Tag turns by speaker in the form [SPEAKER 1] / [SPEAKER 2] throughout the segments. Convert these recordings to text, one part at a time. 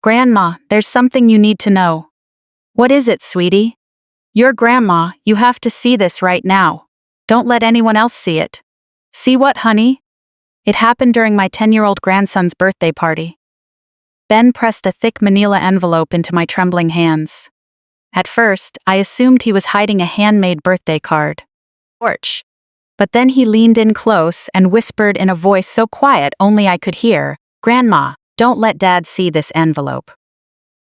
[SPEAKER 1] Grandma, there's something you need to know. What is it, sweetie? Your grandma, you have to see this right now. Don't let anyone else see it. See what, honey? It happened during my 10-year-old grandson's birthday party. Ben pressed a thick manila envelope into my trembling hands. At first, I assumed he was hiding a handmade birthday card. Torch. But then he leaned in close and whispered in a voice so quiet only I could hear, "Grandma, don't let Dad see this envelope."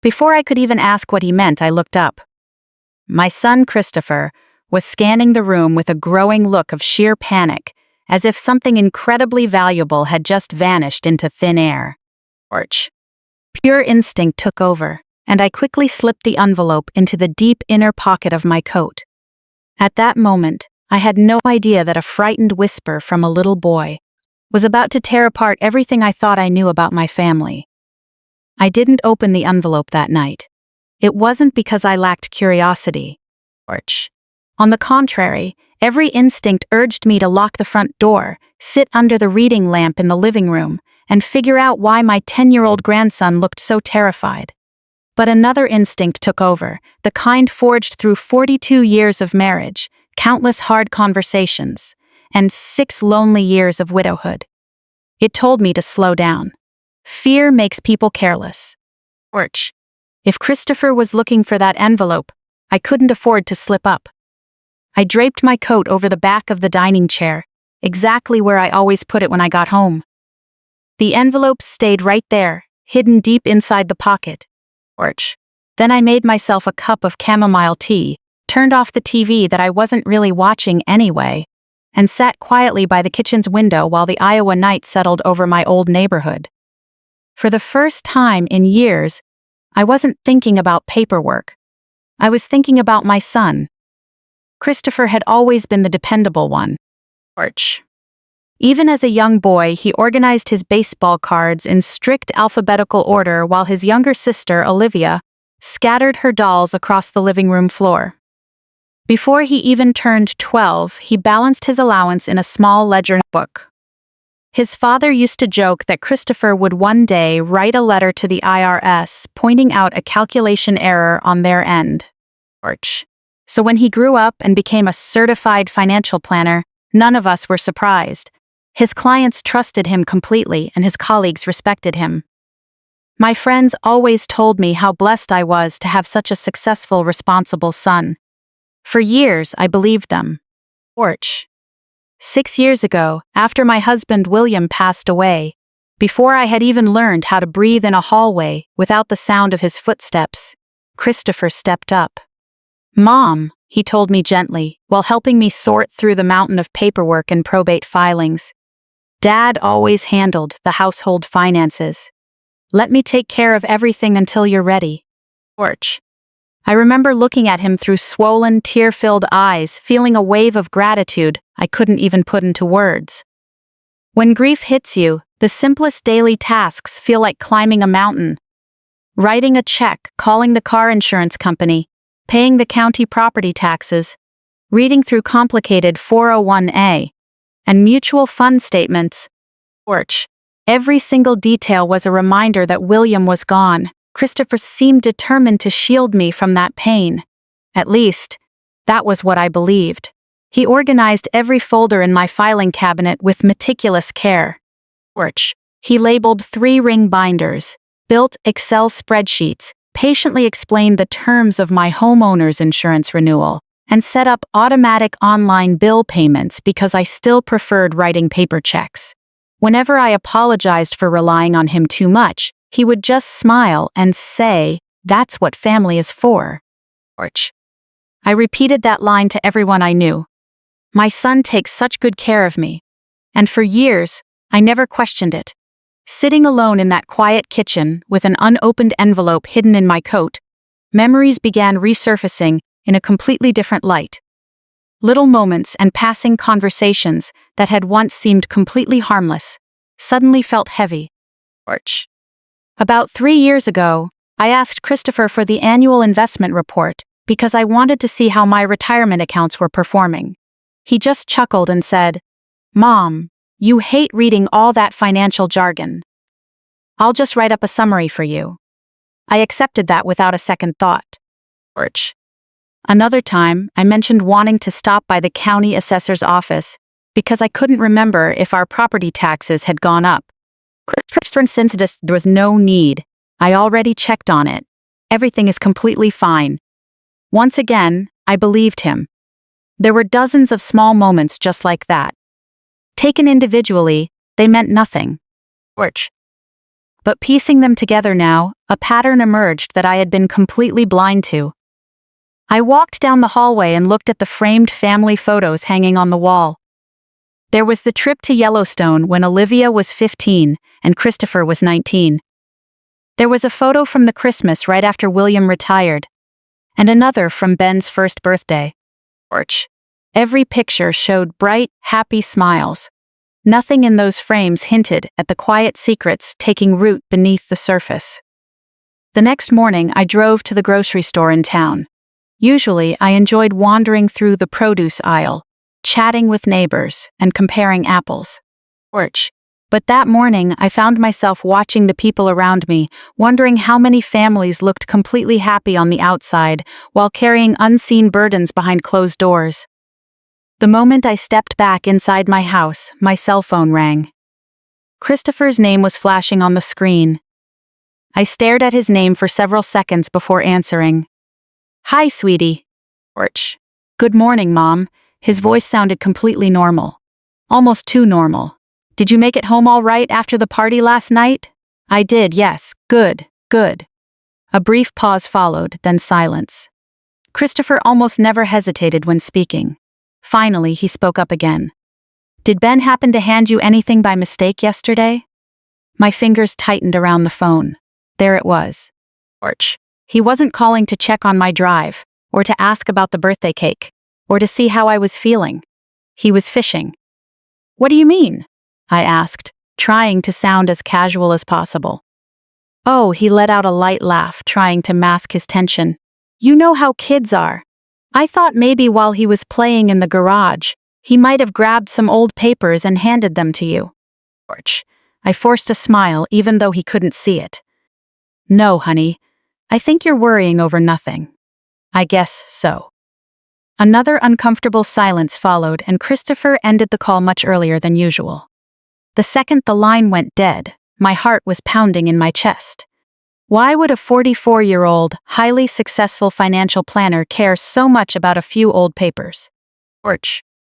[SPEAKER 1] Before I could even ask what he meant, I looked up. My son, Christopher, was scanning the room with a growing look of sheer panic, as if something incredibly valuable had just vanished into thin air. Torch. Pure instinct took over, and I quickly slipped the envelope into the deep inner pocket of my coat. At that moment, I had no idea that a frightened whisper from a little boy was about to tear apart everything I thought I knew about my family. I didn't open the envelope that night. It wasn't because I lacked curiosity. On the contrary, every instinct urged me to lock the front door, sit under the reading lamp in the living room, and figure out why my 10-year-old grandson looked so terrified. But another instinct took over, the kind forged through 42 years of marriage, countless hard conversations, and 6 lonely years of widowhood. It told me to slow down. Fear makes people careless. If Christopher was looking for that envelope, I couldn't afford to slip up. I draped my coat over the back of the dining chair, exactly where I always put it when I got home. The envelope stayed right there, hidden deep inside the pocket. Then I made myself a cup of chamomile tea, turned off the TV that I wasn't really watching anyway, and sat quietly by the kitchen's window while the Iowa night settled over my old neighborhood. For the first time in years, I wasn't thinking about paperwork. I was thinking about my son. Christopher had always been the dependable one. Even as a young boy, he organized his baseball cards in strict alphabetical order while his younger sister, Olivia, scattered her dolls across the living room floor. Before he even turned 12, he balanced his allowance in a small ledger book. His father used to joke that Christopher would one day write a letter to the IRS pointing out a calculation error on their end. So when he grew up and became a certified financial planner, none of us were surprised. His clients trusted him completely and his colleagues respected him. My friends always told me how blessed I was to have such a successful, responsible son. For years, I believed them. 6 years ago, after my husband William passed away, before I had even learned how to breathe in a hallway without the sound of his footsteps, Christopher stepped up. "Mom," he told me gently, while helping me sort through the mountain of paperwork and probate filings. "Dad always handled the household finances. Let me take care of everything until you're ready." I remember looking at him through swollen, tear-filled eyes, feeling a wave of gratitude I couldn't even put into words. When grief hits you, the simplest daily tasks feel like climbing a mountain. Writing a check, calling the car insurance company, paying the county property taxes, reading through complicated 401(a), and mutual fund statements. Every single detail was a reminder that William was gone. Christopher seemed determined to shield me from that pain. At least, that was what I believed. He organized every folder in my filing cabinet with meticulous care. He labeled 3-ring binders, built Excel spreadsheets, patiently explained the terms of my homeowner's insurance renewal, and set up automatic online bill payments because I still preferred writing paper checks. Whenever I apologized for relying on him too much, he would just smile and say, "That's what family is for." I repeated that line to everyone I knew. My son takes such good care of me. And for years, I never questioned it. Sitting alone in that quiet kitchen with an unopened envelope hidden in my coat, memories began resurfacing in a completely different light. Little moments and passing conversations that had once seemed completely harmless suddenly felt heavy. About 3 years ago, I asked Christopher for the annual investment report because I wanted to see how my retirement accounts were performing. He just chuckled and said, "Mom, you hate reading all that financial jargon. I'll just write up a summary for you." I accepted that without a second thought. George. Another time, I mentioned wanting to stop by the county assessor's office because I couldn't remember if our property taxes had gone up. Christopher insisted there was no need. I already checked on it. Everything is completely fine. Once again, I believed him. There were dozens of small moments just like that. Taken individually, they meant nothing. George. But piecing them together now, a pattern emerged that I had been completely blind to. I walked down the hallway and looked at the framed family photos hanging on the wall. There was the trip to Yellowstone when Olivia was 15 and Christopher was 19. There was a photo from the Christmas right after William retired, and another from Ben's first birthday. Every picture showed bright, happy smiles. Nothing in those frames hinted at the quiet secrets taking root beneath the surface. The next morning, I drove to the grocery store in town. Usually, I enjoyed wandering through the produce aisle, chatting with neighbors, and comparing apples. But that morning, I found myself watching the people around me, wondering how many families looked completely happy on the outside while carrying unseen burdens behind closed doors. The moment I stepped back inside my house, my cell phone rang. Christopher's name was flashing on the screen. I stared at his name for several seconds before answering. "Hi, sweetie." "Good morning, Mom." His voice sounded completely normal. Almost too normal. "Did you make it home all right after the party last night?" "I did, yes. Good, good." A brief pause followed, then silence. Christopher almost never hesitated when speaking. Finally, he spoke up again. "Did Ben happen to hand you anything by mistake yesterday?" My fingers tightened around the phone. There it was. He wasn't calling to check on my drive, or to ask about the birthday cake, or to see how I was feeling. He was fishing. "What do you mean?" I asked, trying to sound as casual as possible. "Oh," he let out a light laugh, trying to mask his tension. "You know how kids are. I thought maybe while he was playing in the garage, he might have grabbed some old papers and handed them to you." I forced a smile even though he couldn't see it. "No, honey. I think you're worrying over nothing." "I guess so." Another uncomfortable silence followed, and Christopher ended the call much earlier than usual. The second the line went dead, my heart was pounding in my chest. Why would a 44-year-old, highly successful financial planner care so much about a few old papers?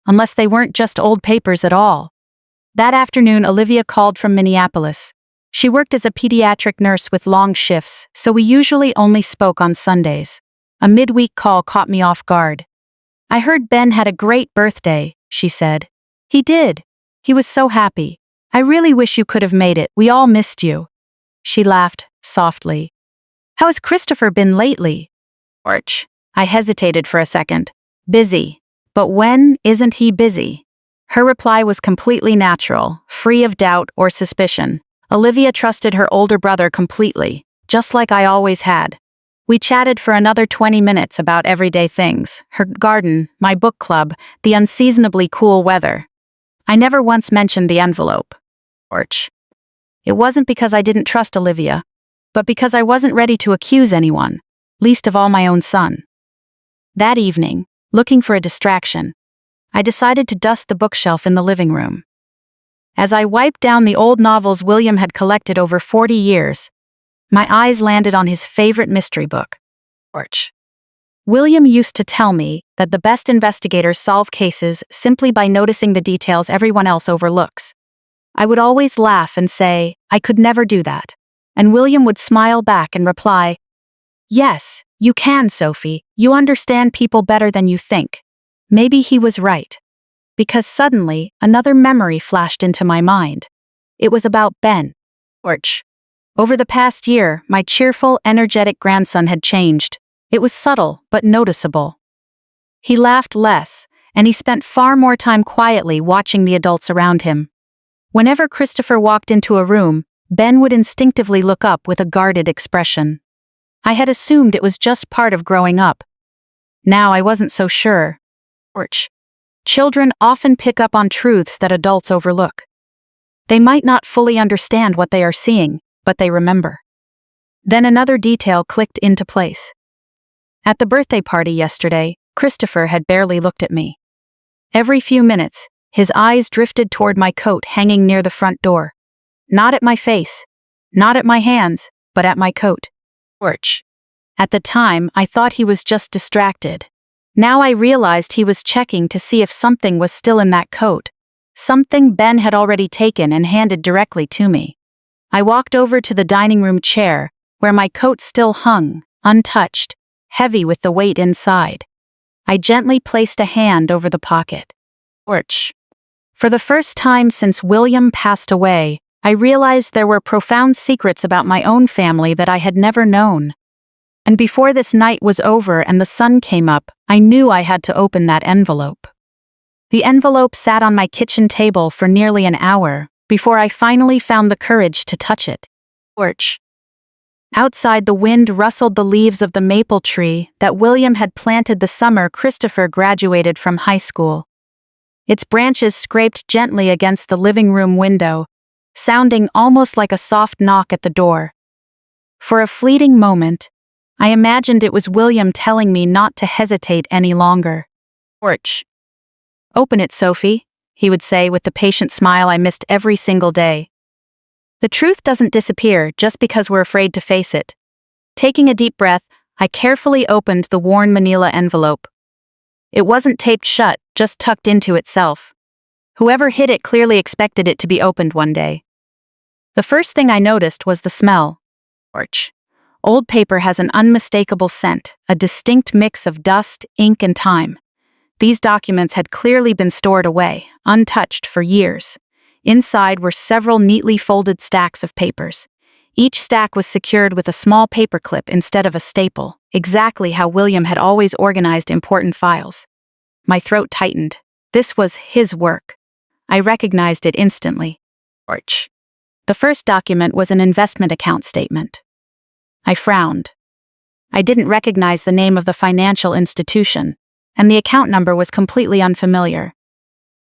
[SPEAKER 1] Unless they weren't just old papers at all. That afternoon, Olivia called from Minneapolis. She worked as a pediatric nurse with long shifts, so we usually only spoke on Sundays. A midweek call caught me off guard. "I heard Ben had a great birthday," she said. "He did. He was so happy. I really wish you could have made it. We all missed you." She laughed, softly. "How has Christopher been lately?" I hesitated for a second. "Busy. But when isn't he busy?" Her reply was completely natural, free of doubt or suspicion. Olivia trusted her older brother completely, just like I always had. We chatted for another 20 minutes about everyday things, her garden, my book club, the unseasonably cool weather. I never once mentioned the envelope. It wasn't because I didn't trust Olivia, but because I wasn't ready to accuse anyone, least of all my own son. That evening, looking for a distraction, I decided to dust the bookshelf in the living room. As I wiped down the old novels William had collected over 40 years, my eyes landed on his favorite mystery book. William used to tell me that the best investigators solve cases simply by noticing the details everyone else overlooks. I would always laugh and say, "I could never do that." And William would smile back and reply, "Yes, you can, Sophie. You understand people better than you think." Maybe he was right. Because suddenly, another memory flashed into my mind. It was about Ben. Over the past year, my cheerful, energetic grandson had changed. It was subtle, but noticeable. He laughed less, and he spent far more time quietly watching the adults around him. Whenever Christopher walked into a room, Ben would instinctively look up with a guarded expression. I had assumed it was just part of growing up. Now I wasn't so sure. Children often pick up on truths that adults overlook. They might not fully understand what they are seeing, but they remember. Then another detail clicked into place. At the birthday party yesterday, Christopher had barely looked at me. Every few minutes, his eyes drifted toward my coat hanging near the front door. Not at my face, not at my hands, but at my coat. Porch. At the time, I thought he was just distracted. Now I realized he was checking to see if something was still in that coat, something Ben had already taken and handed directly to me. I walked over to the dining room chair, where my coat still hung, untouched, heavy with the weight inside. I gently placed a hand over the pocket. Porch. For the first time since William passed away, I realized there were profound secrets about my own family that I had never known. And before this night was over and the sun came up, I knew I had to open that envelope. The envelope sat on my kitchen table for nearly an hour before I finally found the courage to touch it. Porch. Outside, the wind rustled the leaves of the maple tree that William had planted the summer Christopher graduated from high school. Its branches scraped gently against the living room window, sounding almost like a soft knock at the door. For a fleeting moment, I imagined it was William telling me not to hesitate any longer. Porch. "Open it, Sophie," he would say with the patient smile I missed every single day. The truth doesn't disappear just because we're afraid to face it. Taking a deep breath, I carefully opened the worn manila envelope. It wasn't taped shut, just tucked into itself. Whoever hid it clearly expected it to be opened one day. The first thing I noticed was the smell. Porch. Old paper has an unmistakable scent, a distinct mix of dust, ink, and time. These documents had clearly been stored away, untouched for years. Inside were several neatly folded stacks of papers. Each stack was secured with a small paperclip instead of a staple, exactly how William had always organized important files. My throat tightened. This was his work. I recognized it instantly. Porch. The first document was an investment account statement. I frowned. I didn't recognize the name of the financial institution, and the account number was completely unfamiliar.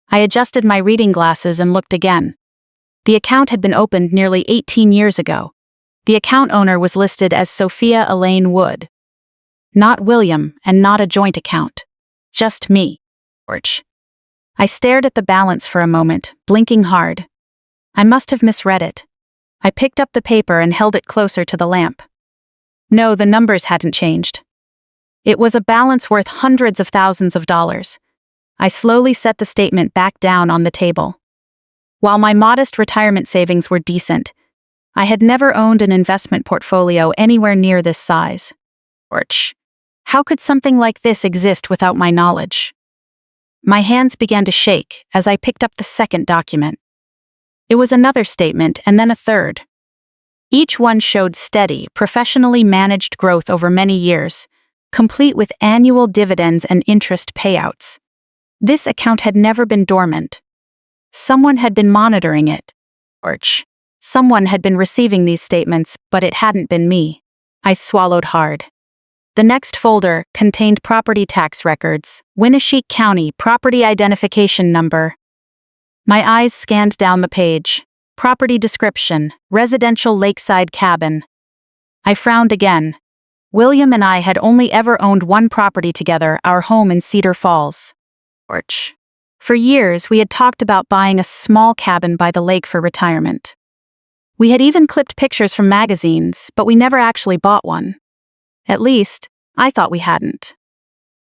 [SPEAKER 1] I adjusted my reading glasses and looked again. The account had been opened nearly 18 years ago. The account owner was listed as Sophia Elaine Wood. Not William, and not a joint account. Just me. Porch. I stared at the balance for a moment, blinking hard. I must have misread it. I picked up the paper and held it closer to the lamp. No, the numbers hadn't changed. It was a balance worth hundreds of thousands of dollars. I slowly set the statement back down on the table. While my modest retirement savings were decent, I had never owned an investment portfolio anywhere near this size. Porch. How could something like this exist without my knowledge? My hands began to shake as I picked up the second document. It was another statement and then a third. Each one showed steady, professionally managed growth over many years, complete with annual dividends and interest payouts. This account had never been dormant. Someone had been monitoring it. Porch. Someone had been receiving these statements, but it hadn't been me. I swallowed hard. The next folder contained property tax records, Winneshiek County Property Identification Number. My eyes scanned down the page. Property description, residential lakeside cabin. I frowned again. William and I had only ever owned one property together, our home in Cedar Falls. Porch. For years, we had talked about buying a small cabin by the lake for retirement. We had even clipped pictures from magazines, but we never actually bought one. At least, I thought we hadn't.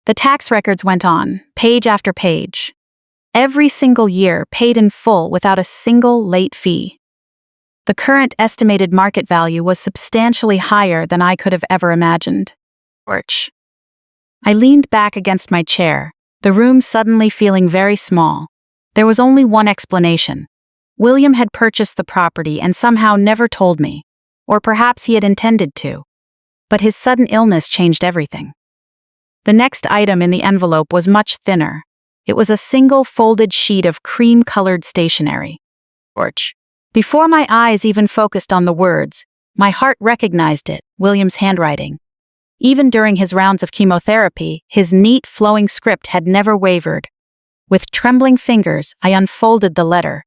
[SPEAKER 1] The tax records went on, page after page. Every single year paid in full without a single late fee. The current estimated market value was substantially higher than I could have ever imagined. Porch. I leaned back against my chair, the room suddenly feeling very small. There was only one explanation. William had purchased the property and somehow never told me, or perhaps he had intended to. But his sudden illness changed everything. The next item in the envelope was much thinner. It was a single folded sheet of cream-colored stationery. Porch. Before my eyes even focused on the words, my heart recognized it, William's handwriting. Even during his rounds of chemotherapy, his neat, flowing script had never wavered. With trembling fingers, I unfolded the letter.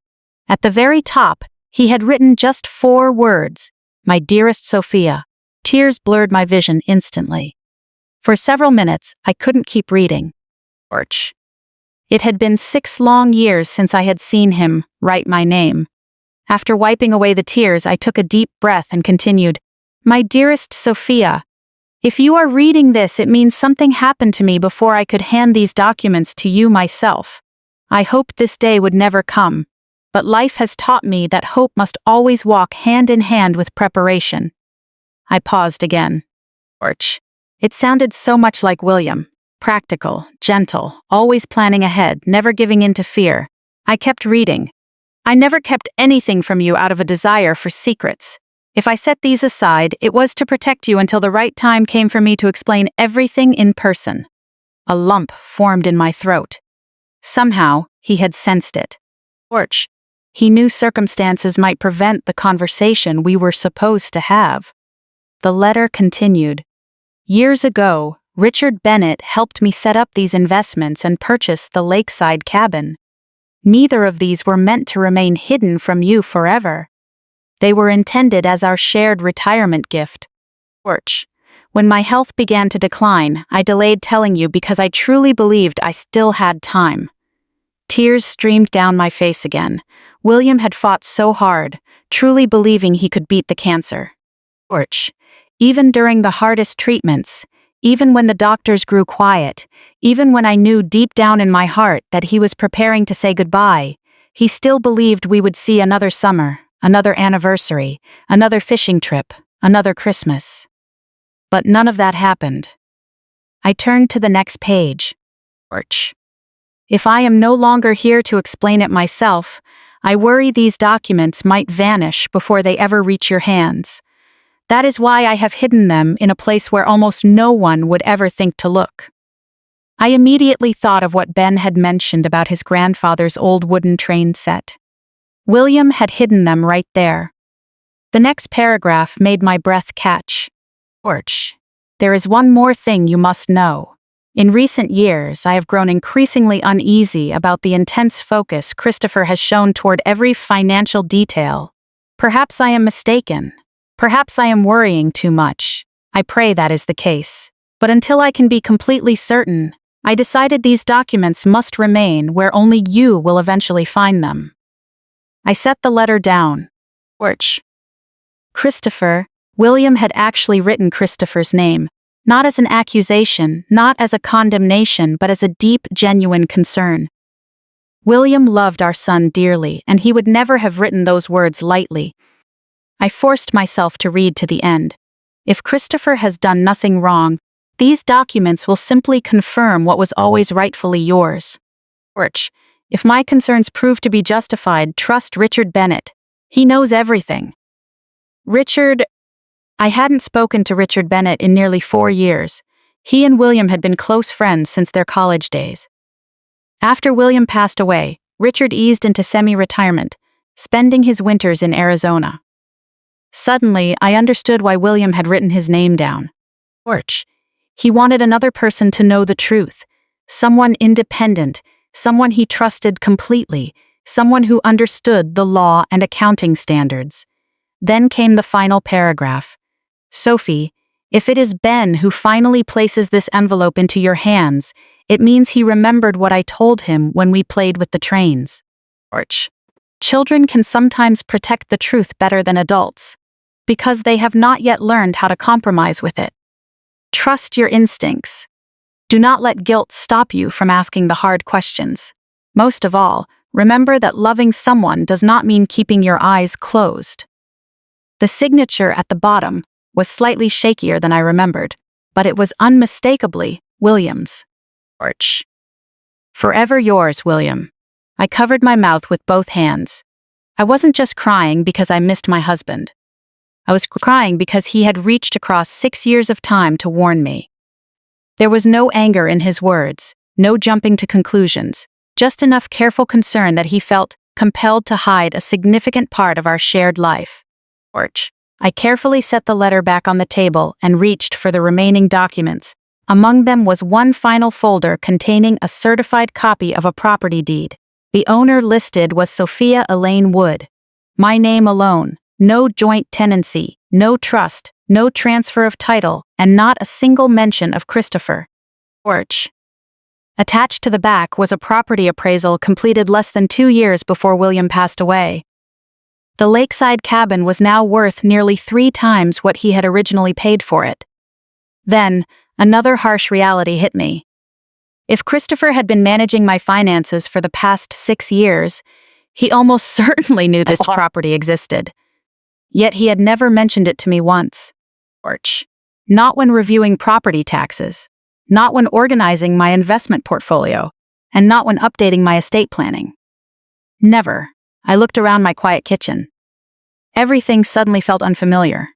[SPEAKER 1] At the very top, he had written just 4 words, "My dearest Sophia." Tears blurred my vision instantly. For several minutes, I couldn't keep reading. George. It had been 6 long years since I had seen him write my name. After wiping away the tears, I took a deep breath and continued, "My dearest Sophia, if you are reading this, it means something happened to me before I could hand these documents to you myself. I hoped this day would never come, but life has taught me that hope must always walk hand in hand with preparation." I paused again. George. It sounded so much like William. Practical, gentle, always planning ahead, never giving in to fear. I kept reading. "I never kept anything from you out of a desire for secrets. If I set these aside, it was to protect you until the right time came for me to explain everything in person." A lump formed in my throat. Somehow, he had sensed it. George. He knew circumstances might prevent the conversation we were supposed to have. The letter continued. "Years ago, Richard Bennett helped me set up these investments and purchase the lakeside cabin. Neither of these were meant to remain hidden from you forever. They were intended as our shared retirement gift. George, when my health began to decline, I delayed telling you because I truly believed I still had time." Tears streamed down my face again. William had fought so hard, truly believing he could beat the cancer. George, even during the hardest treatments, even when the doctors grew quiet, even when I knew deep down in my heart that he was preparing to say goodbye, he still believed we would see another summer, another anniversary, another fishing trip, another Christmas. But none of that happened. I turned to the next page. George. If I am no longer here to explain it myself, I worry these documents might vanish before they ever reach your hands. That is why I have hidden them in a place where almost no one would ever think to look." I immediately thought of what Ben had mentioned about his grandfather's old wooden train set. William had hidden them right there. The next paragraph made my breath catch. "George, there is one more thing you must know. In recent years, I have grown increasingly uneasy about the intense focus Christopher has shown toward every financial detail. Perhaps I am mistaken. Perhaps I am worrying too much. I pray that is the case. But until I can be completely certain, I decided these documents must remain where only you will eventually find them." I set the letter down. George. Christopher. William had actually written Christopher's name, not as an accusation, not as a condemnation, but as a deep, genuine concern. William loved our son dearly, and he would never have written those words lightly. I forced myself to read to the end. If Christopher has done nothing wrong, these documents will simply confirm what was always rightfully yours. George, if my concerns prove to be justified, trust Richard Bennett. He knows everything. Richard. I hadn't spoken to Richard Bennett in nearly 4 years. He and William had been close friends since their college days. After William passed away, Richard eased into semi-retirement, spending his winters in Arizona. Suddenly, I understood why William had written his name down. George. He wanted another person to know the truth. Someone independent, someone he trusted completely, someone who understood the law and accounting standards. Then came the final paragraph. "Sophie, if it is Ben who finally places this envelope into your hands, it means he remembered what I told him when we played with the trains." George. Children can sometimes protect the truth better than adults, because they have not yet learned how to compromise with it. Trust your instincts. Do not let guilt stop you from asking the hard questions. Most of all, remember that loving someone does not mean keeping your eyes closed. The signature at the bottom was slightly shakier than I remembered, but it was unmistakably William's. George. Forever yours, William. I covered my mouth with both hands. I wasn't just crying because I missed my husband. I was crying because he had reached across 6 years of time to warn me. There was no anger in his words, no jumping to conclusions, just enough careful concern that he felt compelled to hide a significant part of our shared life. George. I carefully set the letter back on the table and reached for the remaining documents. Among them was one final folder containing a certified copy of a property deed. The owner listed was Sophia Elaine Wood. My name alone. No joint tenancy, no trust, no transfer of title, and not a single mention of Christopher. Orch. Attached to the back was a property appraisal completed less than 2 years before William passed away. The lakeside cabin was now worth nearly 3 times what he had originally paid for it. Then, another harsh reality hit me. If Christopher had been managing my finances for the past 6 years, he almost certainly knew this property existed. Yet he had never mentioned it to me once. Not when reviewing property taxes, not when organizing my investment portfolio, and not when updating my estate planning. Never. I looked around my quiet kitchen. Everything suddenly felt unfamiliar.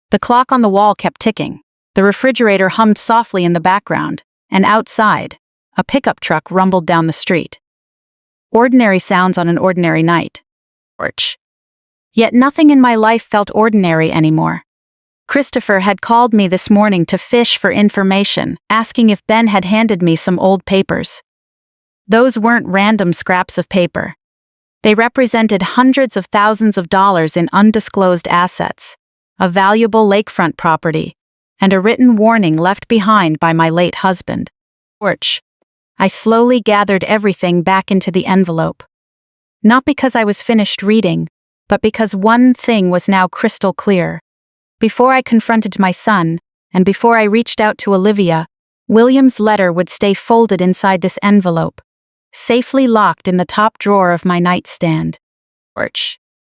[SPEAKER 1] The clock on the wall kept ticking, the refrigerator hummed softly in the background, and outside, a pickup truck rumbled down the street. Ordinary sounds on an ordinary night. Yet nothing in my life felt ordinary anymore. Christopher had called me this morning to fish for information, asking if Ben had handed me some old papers. Those weren't random scraps of paper. They represented hundreds of thousands of dollars in undisclosed assets, a valuable lakefront property, and a written warning left behind by my late husband. I slowly gathered everything back into the envelope. Not because I was finished reading, but because one thing was now crystal clear. Before I confronted my son, and before I reached out to Olivia, William's letter would stay folded inside this envelope, safely locked in the top drawer of my nightstand.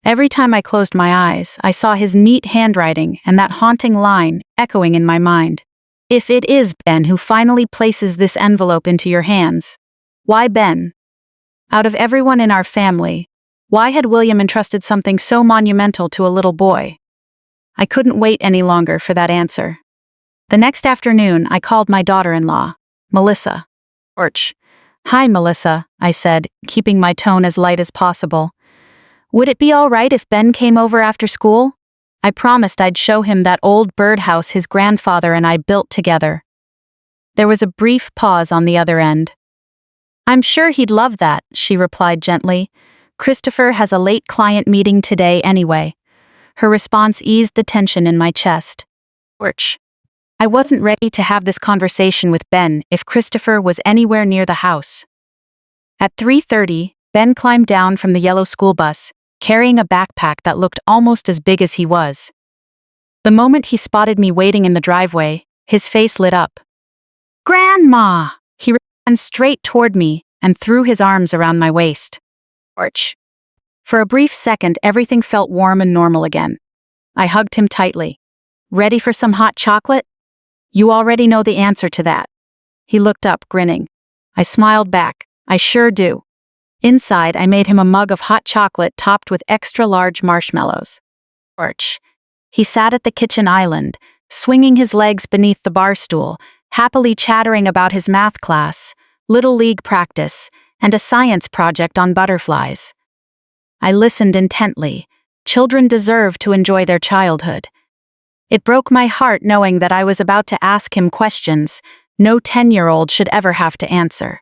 [SPEAKER 1] Every time I closed my eyes, I saw his neat handwriting and that haunting line echoing in my mind. If it is Ben who finally places this envelope into your hands, why Ben? Out of everyone in our family, why had William entrusted something so monumental to a little boy? I couldn't wait any longer for that answer. The next afternoon, I called my daughter-in-law, Melissa. Hi, Melissa, I said, keeping my tone as light as possible. Would it be all right if Ben came over after school? I promised I'd show him that old birdhouse his grandfather and I built together. There was a brief pause on the other end. I'm sure he'd love that, she replied gently. Christopher has a late client meeting today anyway. Her response eased the tension in my chest. I wasn't ready to have this conversation with Ben if Christopher was anywhere near the house. At 3:30, Ben climbed down from the yellow school bus, carrying a backpack that looked almost as big as he was. The moment he spotted me waiting in the driveway, his face lit up. Grandma! He ran straight toward me and threw his arms around my waist. For a brief second, everything felt warm and normal again. I hugged him tightly. Ready for some hot chocolate? You already know the answer to that. He looked up, grinning. I smiled back. I sure do. Inside, I made him a mug of hot chocolate topped with extra-large marshmallows. He sat at the kitchen island, swinging his legs beneath the bar stool, happily chattering about his math class, little league practice, and a science project on butterflies. I listened intently. Children deserve to enjoy their childhood. It broke my heart knowing that I was about to ask him questions no 10-year-old should ever have to answer.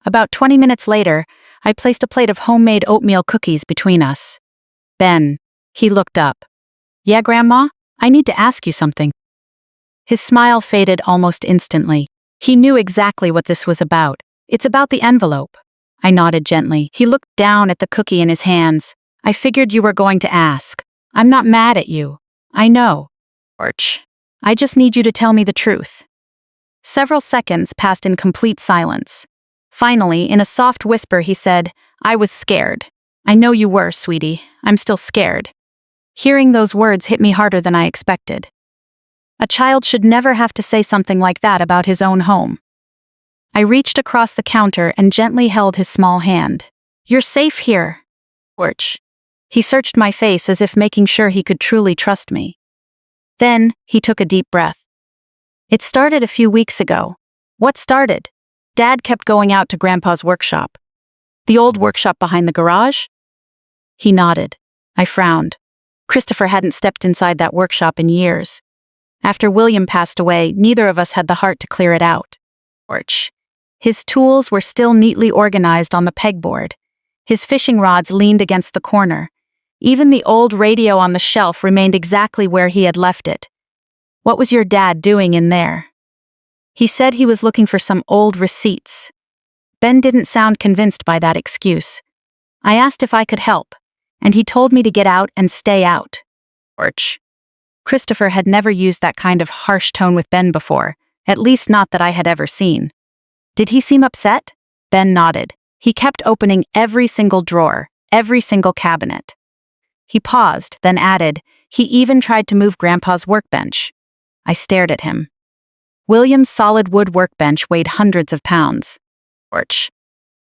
[SPEAKER 1] About 20 minutes later, I placed a plate of homemade oatmeal cookies between us. Ben. He looked up. Yeah, Grandma? I need to ask you something. His smile faded almost instantly. He knew exactly what this was about. It's about the envelope. I nodded gently. He looked down at the cookie in his hands. I figured you were going to ask. I'm not mad at you. I know. I just need you to tell me the truth. Several seconds passed in complete silence. Finally, in a soft whisper, he said, I was scared. I know you were, sweetie. I'm still scared. Hearing those words hit me harder than I expected. A child should never have to say something like that about his own home. I reached across the counter and gently held his small hand. You're safe here. He searched my face as if making sure he could truly trust me. Then, he took a deep breath. It started a few weeks ago. What started? Dad kept going out to Grandpa's workshop. The old workshop behind the garage? He nodded. I frowned. Christopher hadn't stepped inside that workshop in years. After William passed away, neither of us had the heart to clear it out. His tools were still neatly organized on the pegboard. His fishing rods leaned against the corner. Even the old radio on the shelf remained exactly where he had left it. What was your dad doing in there? He said he was looking for some old receipts. Ben didn't sound convinced by that excuse. I asked if I could help, and he told me to get out and stay out. Orch. Christopher had never used that kind of harsh tone with Ben before, at least not that I had ever seen. Did he seem upset? Ben nodded. He kept opening every single drawer, every single cabinet. He paused, then added, he even tried to move Grandpa's workbench. I stared at him. William's solid wood workbench weighed hundreds of pounds. Orch.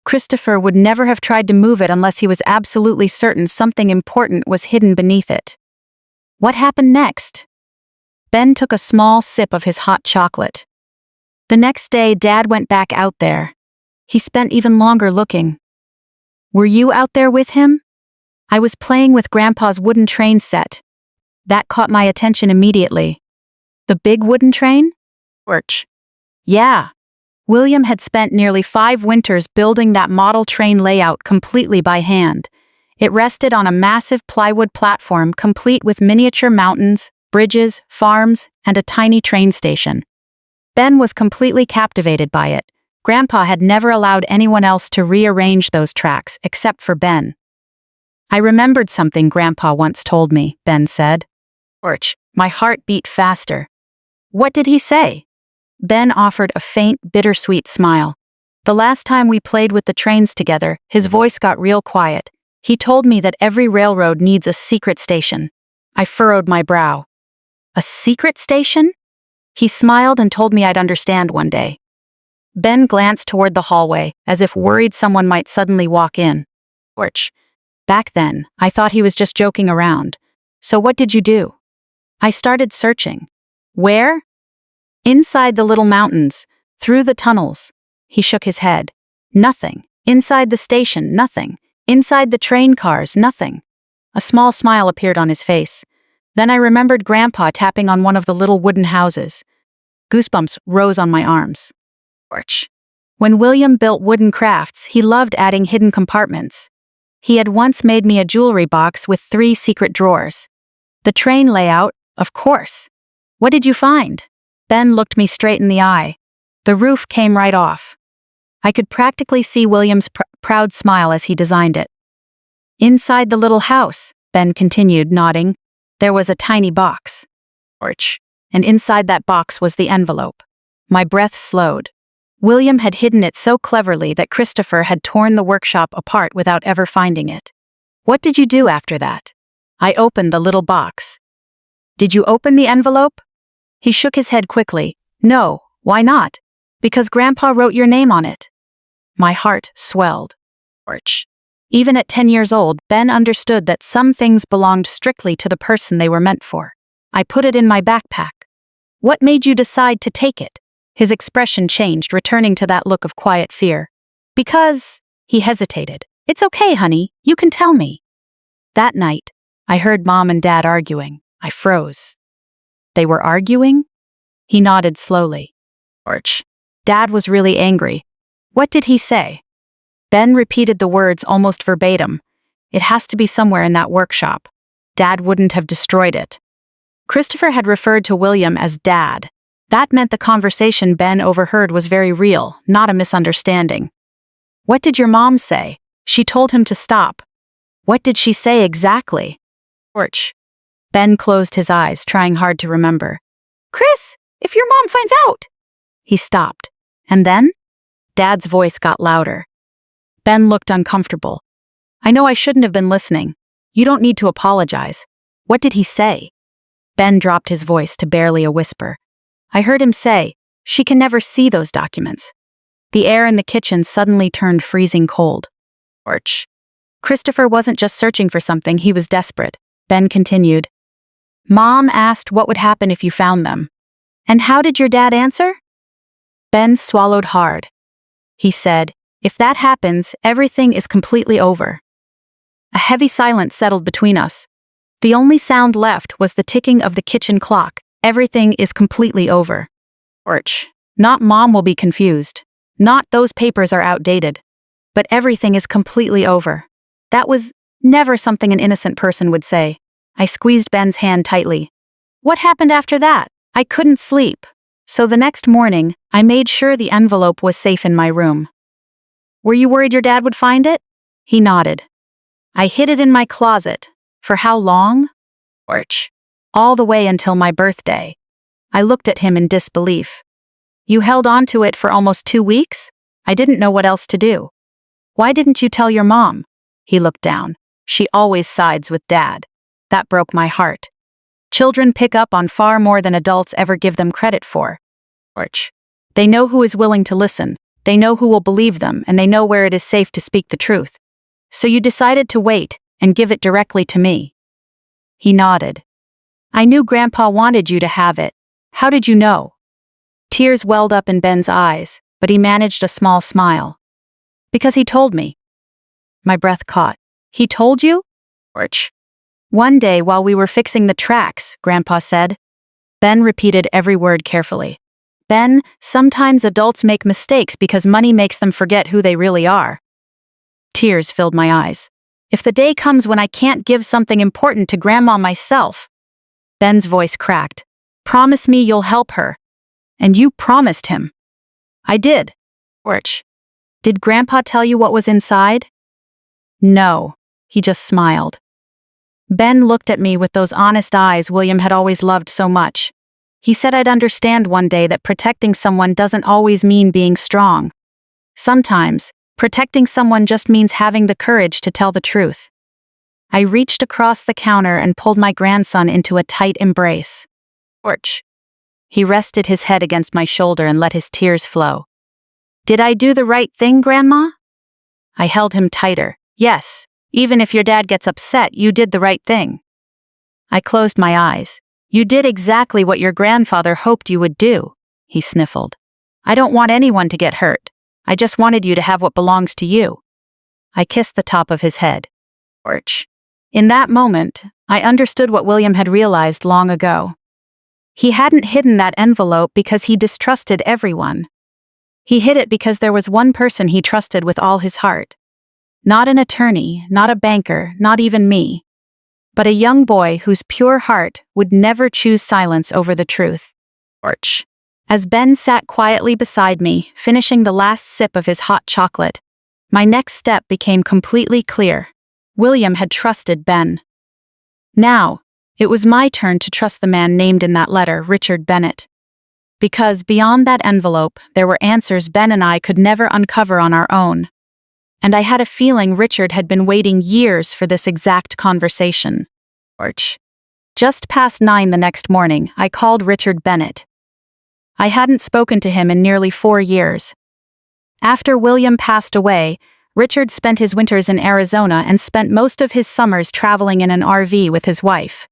[SPEAKER 1] Christopher would never have tried to move it unless he was absolutely certain something important was hidden beneath it. What happened next? Ben took a small sip of his hot chocolate. The next day, Dad went back out there. He spent even longer looking. Were you out there with him? I was playing with Grandpa's wooden train set. That caught my attention immediately. The big wooden train? Orch. Yeah. William had spent nearly 5 winters building that model train layout completely by hand. It rested on a massive plywood platform complete with miniature mountains, bridges, farms, and a tiny train station. Ben was completely captivated by it. Grandpa had never allowed anyone else to rearrange those tracks except for Ben. I remembered something Grandpa once told me, Ben said. Orch, my heart beat faster. What did he say? Ben offered a faint, bittersweet smile. The last time we played with the trains together, his voice got real quiet. He told me that every railroad needs a secret station. I furrowed my brow. A secret station? He smiled and told me I'd understand one day. Ben glanced toward the hallway, as if worried someone might suddenly walk in. Orch. Back then, I thought he was just joking around. So what did you do? I started searching. Where? Inside the little mountains, through the tunnels. He shook his head. Nothing. Inside the station, nothing. Inside the train cars, nothing. A small smile appeared on his face. Then I remembered Grandpa tapping on one of the little wooden houses. Goosebumps rose on my arms. Orch. When William built wooden crafts, he loved adding hidden compartments. He had once made me a jewelry box with 3 secret drawers. The train layout, of course. What did you find? Ben looked me straight in the eye. The roof came right off. I could practically see William's proud smile as he designed it. Inside the little house, Ben continued, nodding, there was a tiny box. Orch. And inside that box was the envelope. My breath slowed. William had hidden it so cleverly that Christopher had torn the workshop apart without ever finding it. What did you do after that? I opened the little box. Did you open the envelope? He shook his head quickly. No, why not? Because Grandpa wrote your name on it. My heart swelled. Orch. Even at 10 years old, Ben understood that some things belonged strictly to the person they were meant for. I put it in my backpack. What made you decide to take it? His expression changed, returning to that look of quiet fear. Because, he hesitated. It's okay, honey, you can tell me. That night, I heard Mom and Dad arguing. I froze. They were arguing? He nodded slowly. Orch. Dad was really angry. What did he say? Ben repeated the words almost verbatim. It has to be somewhere in that workshop. Dad wouldn't have destroyed it. Christopher had referred to William as Dad. That meant the conversation Ben overheard was very real, not a misunderstanding. What did your mom say? She told him to stop. What did she say exactly? Orch. Ben closed his eyes, trying hard to remember. Chris, if your mom finds out! He stopped. And then? Dad's voice got louder. Ben looked uncomfortable. I know I shouldn't have been listening. You don't need to apologize. What did he say? Ben dropped his voice to barely a whisper. I heard him say, she can never see those documents. The air in the kitchen suddenly turned freezing cold. Orch. Christopher wasn't just searching for something, he was desperate. Ben continued. Mom asked what would happen if you found them. And how did your dad answer? Ben swallowed hard. He said, if that happens, everything is completely over. A heavy silence settled between us. The only sound left was the ticking of the kitchen clock. Everything is completely over. Orch. Not Mom will be confused. Not those papers are outdated. But everything is completely over. That was Never something an innocent person would say. I squeezed Ben's hand tightly. What happened after that? I couldn't sleep. So the next morning, I made sure the envelope was safe in my room. Were you worried your dad would find it? He nodded. I hid it in my closet. For how long? All the way until my birthday. I looked at him in disbelief. You held on to it for almost 2 weeks? I didn't know what else to do. Why didn't you tell your mom? He looked down. She always sides with Dad. That broke my heart. Children pick up on far more than adults ever give them credit for. They know who is willing to listen, they know who will believe them, and they know where it is safe to speak the truth. So you decided to wait and give it directly to me. He nodded. I knew Grandpa wanted you to have it. How did you know? Tears welled up in Ben's eyes, but he managed a small smile. Because he told me. My breath caught. He told you? One day while we were fixing the tracks, Grandpa said. Ben repeated every word carefully. Ben, sometimes adults make mistakes because money makes them forget who they really are. Tears filled my eyes. If the day comes when I can't give something important to Grandma myself. Ben's voice cracked. Promise me you'll help her. And you promised him. I did. Did Grandpa tell you what was inside? No. He just smiled. Ben looked at me with those honest eyes William had always loved so much. He said I'd understand one day that protecting someone doesn't always mean being strong. Sometimes, protecting someone just means having the courage to tell the truth. I reached across the counter and pulled my grandson into a tight embrace. He rested his head against my shoulder and let his tears flow. Did I do the right thing, Grandma? I held him tighter. Yes, even if your dad gets upset, you did the right thing. I closed my eyes. You did exactly what your grandfather hoped you would do, he sniffled. I don't want anyone to get hurt. I just wanted you to have what belongs to you. I kissed the top of his head. In that moment, I understood what William had realized long ago. He hadn't hidden that envelope because he distrusted everyone. He hid it because there was one person he trusted with all his heart. Not an attorney, not a banker, not even me. But a young boy whose pure heart would never choose silence over the truth. As Ben sat quietly beside me, finishing the last sip of his hot chocolate, my next step became completely clear. William had trusted Ben. Now, it was my turn to trust the man named in that letter, Richard Bennett. Because beyond that envelope, there were answers Ben and I could never uncover on our own. And I had a feeling Richard had been waiting years for this exact conversation. Just past 9 the next morning, I called Richard Bennett. I hadn't spoken to him in nearly 4 years. After William passed away, Richard spent his winters in Arizona and spent most of his summers traveling in an RV with his wife.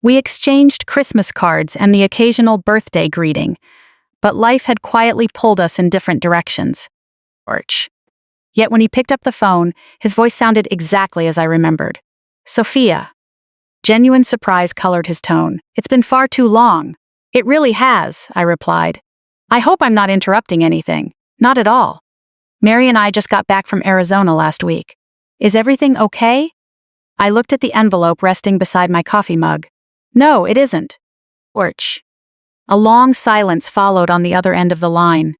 [SPEAKER 1] We exchanged Christmas cards and the occasional birthday greeting, but life had quietly pulled us in different directions. Yet when he picked up the phone, his voice sounded exactly as I remembered. Sophia. Genuine surprise colored his tone. It's been far too long. It really has, I replied. I hope I'm not interrupting anything. Not at all. Mary and I just got back from Arizona last week. Is everything okay? I looked at the envelope resting beside my coffee mug. No, it isn't. A long silence followed on the other end of the line.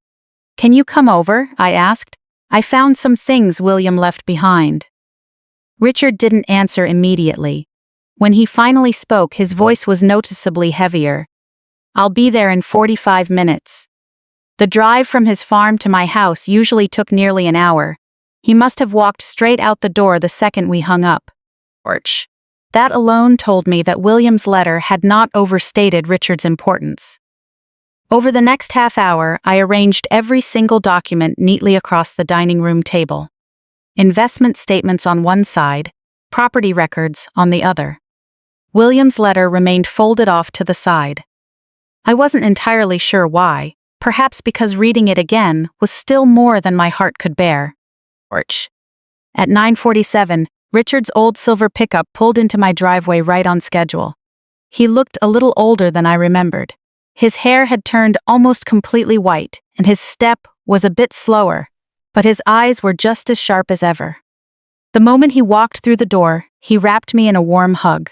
[SPEAKER 1] Can you come over? I asked. I found some things William left behind. Richard didn't answer immediately. When he finally spoke, his voice was noticeably heavier. I'll be there in 45 minutes. The drive from his farm to my house usually took nearly an hour. He must have walked straight out the door the second we hung up. That alone told me that William's letter had not overstated Richard's importance. Over the next half hour, I arranged every single document neatly across the dining room table. Investment statements on one side, property records on the other. William's letter remained folded off to the side. I wasn't entirely sure why, perhaps because reading it again was still more than my heart could bear. At 9:47, Richard's old silver pickup pulled into my driveway right on schedule. He looked a little older than I remembered. His hair had turned almost completely white, and his step was a bit slower, but his eyes were just as sharp as ever. The moment he walked through the door, he wrapped me in a warm hug.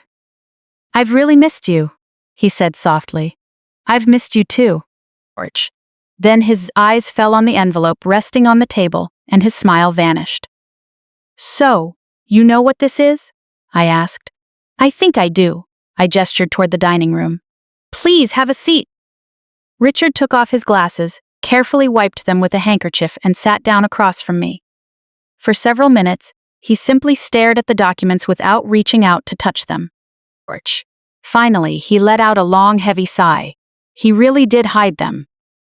[SPEAKER 1] "I've really missed you," he said softly. "I've missed you too, George." Then his eyes fell on the envelope resting on the table, and his smile vanished. "So, you know what this is?" I asked. "I think I do." I gestured toward the dining room. "Please have a seat." Richard took off his glasses, carefully wiped them with a handkerchief, and sat down across from me. For several minutes, he simply stared at the documents without reaching out to touch them. George. Finally, he let out a long, heavy sigh. He really did hide them.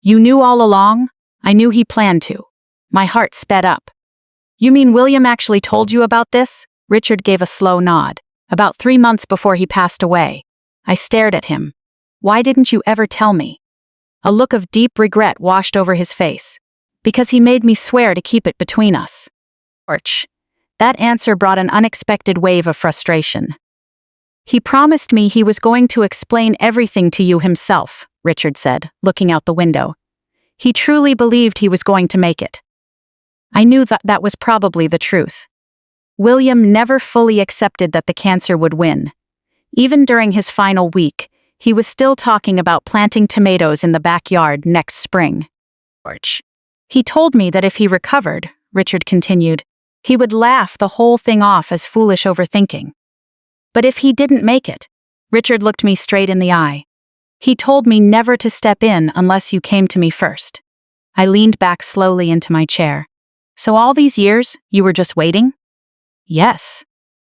[SPEAKER 1] "You knew all along?" "I knew he planned to." My heart sped up. "You mean William actually told you about this?" Richard gave a slow nod. "About 3 months before he passed away." I stared at him. "Why didn't you ever tell me?" A look of deep regret washed over his face. "Because he made me swear to keep it between us." George. That answer brought an unexpected wave of frustration. "He promised me he was going to explain everything to you himself," Richard said, looking out the window. "He truly believed he was going to make it." I knew that was probably the truth. William never fully accepted that the cancer would win. Even during his final week, he was still talking about planting tomatoes in the backyard next spring. George. "He told me that if he recovered," Richard continued, "he would laugh the whole thing off as foolish overthinking. But if he didn't make it," Richard looked me straight in the eye, "he told me never to step in unless you came to me first." I leaned back slowly into my chair. "So all these years, you were just waiting?" "Yes."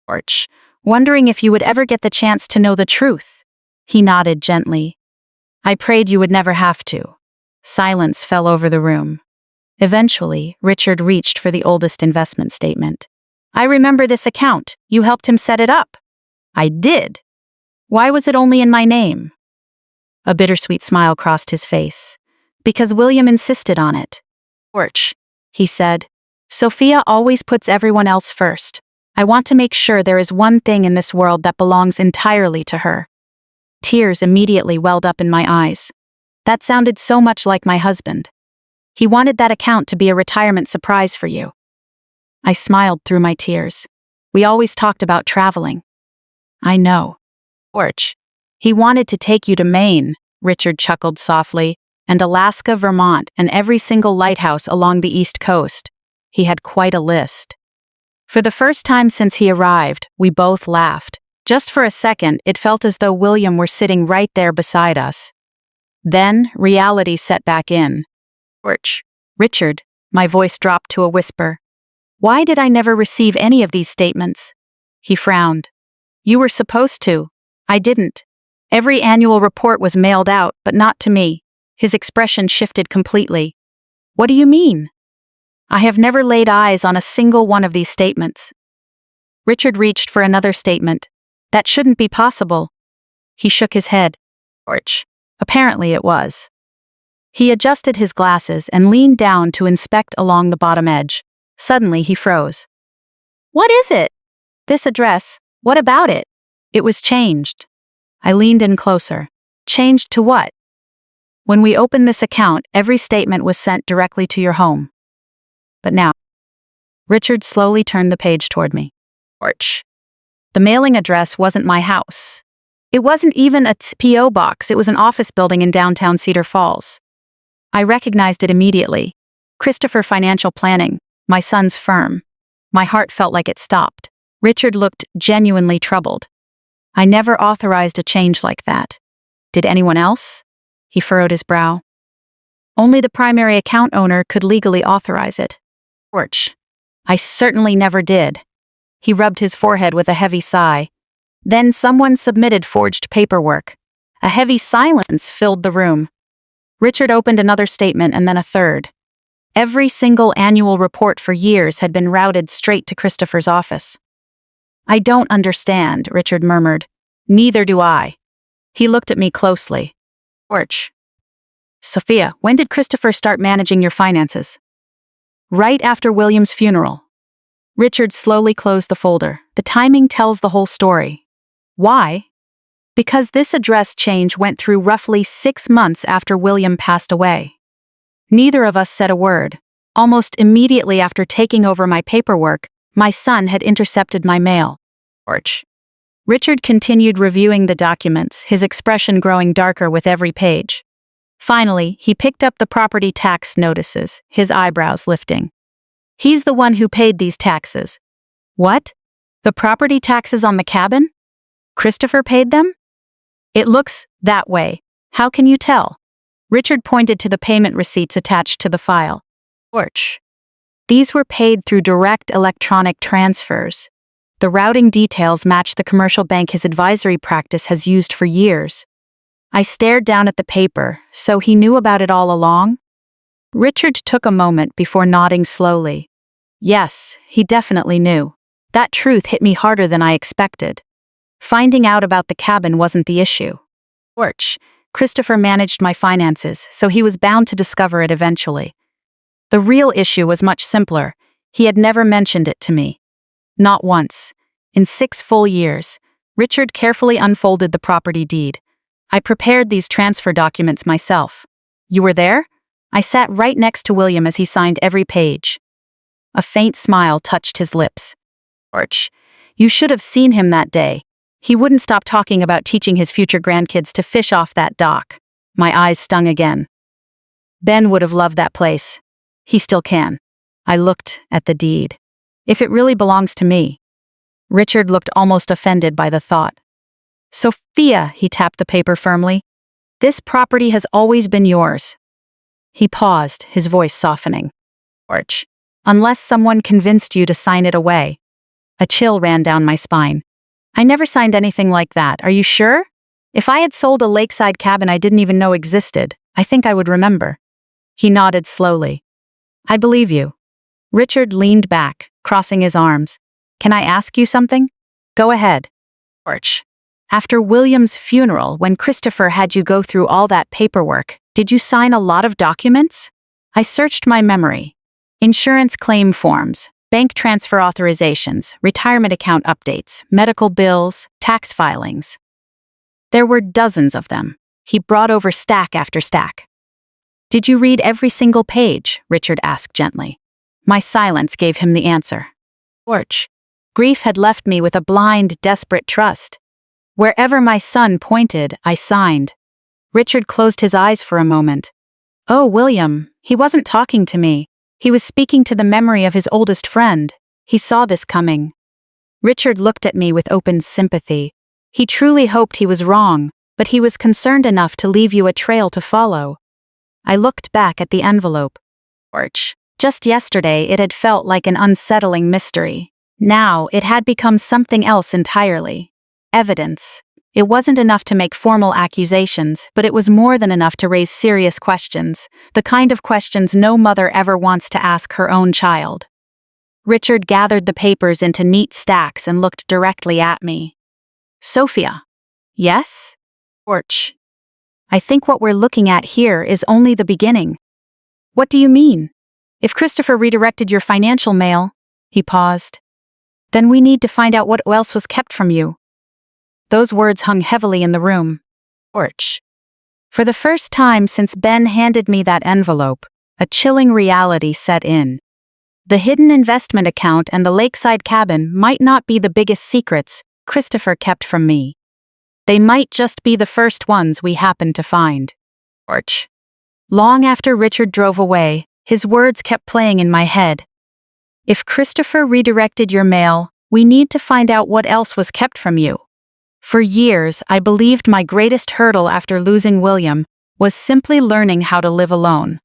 [SPEAKER 1] George. "Wondering if you would ever get the chance to know the truth." He nodded gently. "I prayed you would never have to." Silence fell over the room. Eventually, Richard reached for the oldest investment statement. "I remember this account. You helped him set it up." "I did." "Why was it only in my name?" A bittersweet smile crossed his face. "Because William insisted on it." "George," he said, "Sophia always puts everyone else first. I want to make sure there is one thing in this world that belongs entirely to her." Tears immediately welled up in my eyes. That sounded so much like my husband. "He wanted that account to be a retirement surprise for you." I smiled through my tears. "We always talked about traveling." "I know." "George, he wanted to take you to Maine," Richard chuckled softly, "and Alaska, Vermont, and every single lighthouse along the East Coast. He had quite a list." For the first time since he arrived, we both laughed. Just for a second, it felt as though William were sitting right there beside us. Then, reality set back in. "George." "Richard," my voice dropped to a whisper. "Why did I never receive any of these statements?" He frowned. "You were supposed to." "I didn't. Every annual report was mailed out, but not to me." His expression shifted completely. "What do you mean?" "I have never laid eyes on a single one of these statements." Richard reached for another statement. "That shouldn't be possible." He shook his head. "George." Apparently it was. He adjusted his glasses and leaned down to inspect along the bottom edge. Suddenly he froze. "What is it?" "This address. What about it?" "It was changed." I leaned in closer. "Changed to what?" "When we opened this account, every statement was sent directly to your home. But now." Richard slowly turned the page toward me. "George." "The mailing address wasn't my house. It wasn't even a P.O. box, it was an office building in downtown Cedar Falls." I recognized it immediately. Christopher Financial Planning, my son's firm. My heart felt like it stopped. Richard looked genuinely troubled. "I never authorized a change like that." "Did anyone else?" He furrowed his brow. "Only the primary account owner could legally authorize it." "George." "I certainly never did." He rubbed his forehead with a heavy sigh. "Then someone submitted forged paperwork." A heavy silence filled the room. Richard opened another statement and then a third. Every single annual report for years had been routed straight to Christopher's office. "I don't understand," Richard murmured. "Neither do I." He looked at me closely. "George." "Sophia, when did Christopher start managing your finances?" "Right after William's funeral." Richard slowly closed the folder. "The timing tells the whole story." "Why?" "Because this address change went through roughly 6 months after William passed away. Neither of us said a word. Almost immediately after taking over my paperwork, My son had intercepted my mail. Porch. Richard continued reviewing the documents, his expression growing darker with every page. Finally, he picked up the property tax notices, his eyebrows lifting. He's the one who paid these taxes. What? The property taxes on the cabin? Christopher paid them? It looks that way. How can you tell? Richard pointed to the payment receipts attached to the file. Porch. These were paid through direct electronic transfers. The routing details match the commercial bank his advisory practice has used for years. I stared down at the paper, so he knew about it all along? Richard took a moment before nodding slowly. Yes, he definitely knew. That truth hit me harder than I expected. Finding out about the cabin wasn't the issue. Porch. Christopher managed my finances, so he was bound to discover it eventually. The real issue was much simpler. He had never mentioned it to me. Not once. In 6 full years, Richard carefully unfolded the property deed. I prepared these transfer documents myself. You were there? I sat right next to William as he signed every page. A faint smile touched his lips. Porch. You should have seen him that day. He wouldn't stop talking about teaching his future grandkids to fish off that dock. My eyes stung again. Ben would have loved that place. He still can. I looked at the deed. If it really belongs to me. Richard looked almost offended by the thought. Sophia, he tapped the paper firmly. This property has always been yours. He paused, his voice softening. Porch. Unless someone convinced you to sign it away. A chill ran down my spine. I never signed anything like that, are you sure? If I had sold a lakeside cabin I didn't even know existed, I think I would remember. He nodded slowly. I believe you. Richard leaned back, crossing his arms. Can I ask you something? Go ahead. Porch. After William's funeral, when Christopher had you go through all that paperwork, did you sign a lot of documents? I searched my memory. Insurance claim forms, bank transfer authorizations, retirement account updates, medical bills, tax filings. There were dozens of them. He brought over stack after stack. Did you read every single page? Richard asked gently. My silence gave him the answer. Porch. Grief had left me with a blind, desperate trust. Wherever my son pointed, I signed. Richard closed his eyes for a moment. Oh, William, he wasn't talking to me. He was speaking to the memory of his oldest friend. He saw this coming. Richard looked at me with open sympathy. He truly hoped he was wrong, but he was concerned enough to leave you a trail to follow. I looked back at the envelope. Porch. Just yesterday it had felt like an unsettling mystery. Now it had become something else entirely. Evidence. It wasn't enough to make formal accusations, but it was more than enough to raise serious questions, the kind of questions no mother ever wants to ask her own child. Richard gathered the papers into neat stacks and looked directly at me. Sophia. Yes? Porch. I think what we're looking at here is only the beginning. What do you mean? If Christopher redirected your financial mail, he paused, then we need to find out what else was kept from you. Those words hung heavily in the room. Porch. For the first time since Ben handed me that envelope, a chilling reality set in. The hidden investment account and the lakeside cabin might not be the biggest secrets Christopher kept from me. They might just be the first ones we happened to find. Porch. Long after Richard drove away, his words kept playing in my head. If Christopher redirected your mail, we need to find out what else was kept from you. For years, I believed my greatest hurdle after losing William was simply learning how to live alone.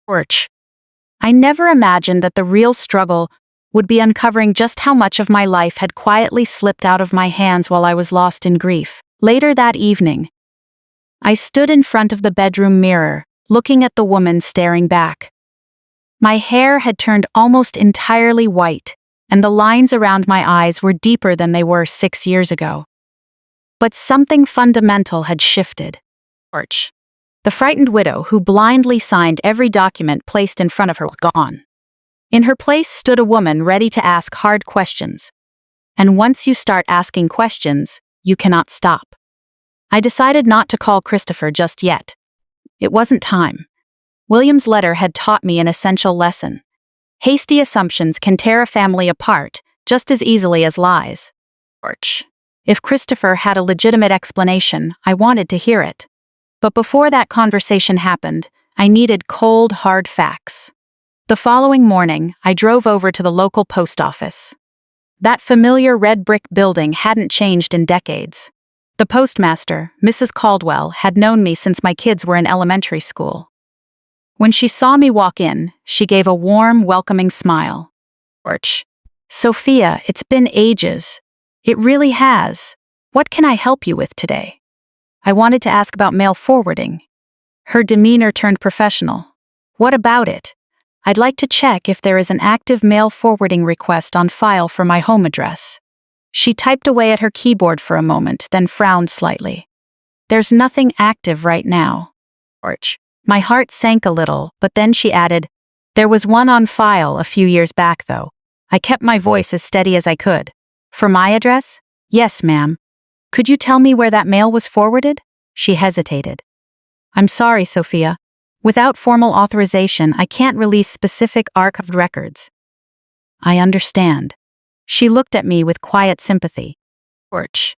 [SPEAKER 1] Porch. I never imagined that the real struggle would be uncovering just how much of my life had quietly slipped out of my hands while I was lost in grief. Later that evening, I stood in front of the bedroom mirror, looking at the woman staring back. My hair had turned almost entirely white, and the lines around my eyes were deeper than they were 6 years ago. But something fundamental had shifted. Porch. The frightened widow who blindly signed every document placed in front of her was gone. In her place stood a woman ready to ask hard questions. And once you start asking questions, you cannot stop. I decided not to call Christopher just yet. It wasn't time. William's letter had taught me an essential lesson. Hasty assumptions can tear a family apart, just as easily as lies. Arch. If Christopher had a legitimate explanation, I wanted to hear it. But before that conversation happened, I needed cold, hard facts. The following morning, I drove over to the local post office. That familiar red brick building hadn't changed in decades. The postmaster, Mrs. Caldwell, had known me since my kids were in elementary school. When she saw me walk in, she gave a warm, welcoming smile. Arch. Sophia, it's been ages. It really has. What can I help you with today? I wanted to ask about mail forwarding. Her demeanor turned professional. What about it? I'd like to check if there is an active mail forwarding request on file for my home address. She typed away at her keyboard for a moment, then frowned slightly. There's nothing active right now. Arch. My heart sank a little, but then she added, there was one on file a few years back, though. I kept my voice as steady as I could. For my address? Yes, ma'am. Could you tell me where that mail was forwarded? She hesitated. I'm sorry, Sophia. Without formal authorization, I can't release specific archived records. I understand. She looked at me with quiet sympathy. Arch.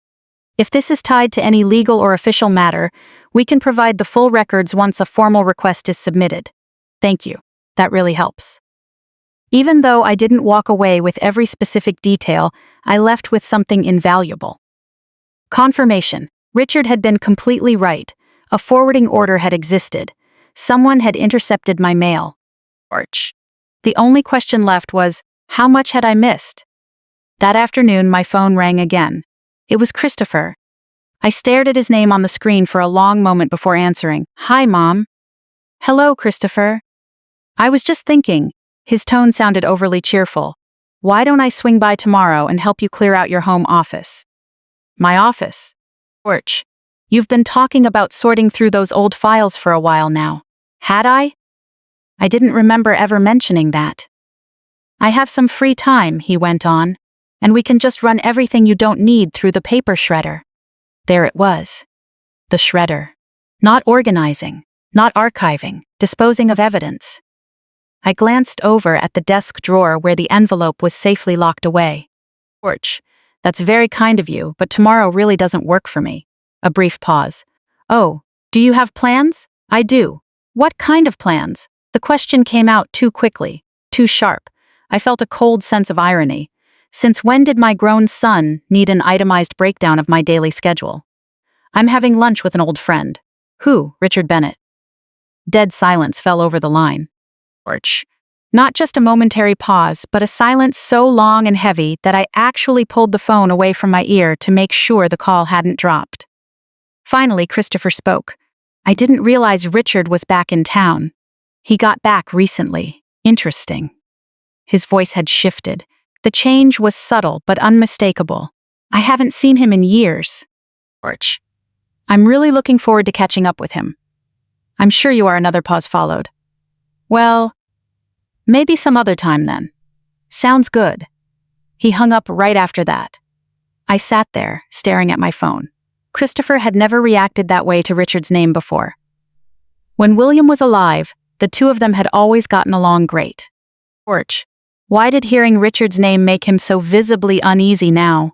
[SPEAKER 1] If this is tied to any legal or official matter, we can provide the full records once a formal request is submitted. Thank you. That really helps. Even though I didn't walk away with every specific detail, I left with something invaluable. Confirmation. Richard had been completely right. A forwarding order had existed. Someone had intercepted my mail. Arch. The only question left was, how much had I missed? That afternoon, my phone rang again. It was Christopher. I stared at his name on the screen for a long moment before answering. Hi, Mom. Hello, Christopher. I was just thinking. His tone sounded overly cheerful. Why don't I swing by tomorrow and help you clear out your home office? My office? Arch. You've been talking about sorting through those old files for a while now. Had I? I didn't remember ever mentioning that. I have some free time, he went on, and we can just run everything you don't need through the paper shredder. There it was. The shredder. Not organizing, not archiving, disposing of evidence. I glanced over at the desk drawer where the envelope was safely locked away. Arch. That's very kind of you, but tomorrow really doesn't work for me. A brief pause. Oh, do you have plans? I do. What kind of plans? The question came out too quickly, too sharp. I felt a cold sense of irony. Since when did my grown son need an itemized breakdown of my daily schedule? I'm having lunch with an old friend. Who? Richard Bennett. Dead silence fell over the line. Arch. Not just a momentary pause, but a silence so long and heavy that I actually pulled the phone away from my ear to make sure the call hadn't dropped. Finally, Christopher spoke. I didn't realize Richard was back in town. He got back recently. Interesting. His voice had shifted. The change was subtle but unmistakable. I haven't seen him in years. Arch. I'm really looking forward to catching up with him. I'm sure you are. Another pause followed. Well, maybe some other time then. Sounds good. He hung up right after that. I sat there, staring at my phone. Christopher had never reacted that way to Richard's name before. When William was alive, the two of them had always gotten along great. Arch. Why did hearing Richard's name make him so visibly uneasy now?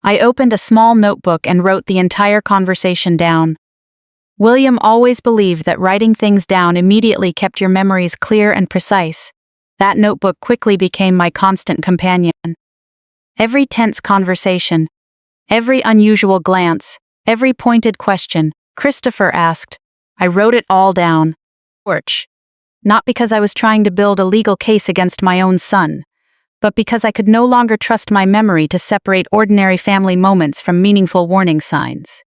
[SPEAKER 1] I opened a small notebook and wrote the entire conversation down. William always believed that writing things down immediately kept your memories clear and precise. That notebook quickly became my constant companion. Every tense conversation, every unusual glance, every pointed question Christopher asked, I wrote it all down. Arch. Not because I was trying to build a legal case against my own son, but because I could no longer trust my memory to separate ordinary family moments from meaningful warning signs.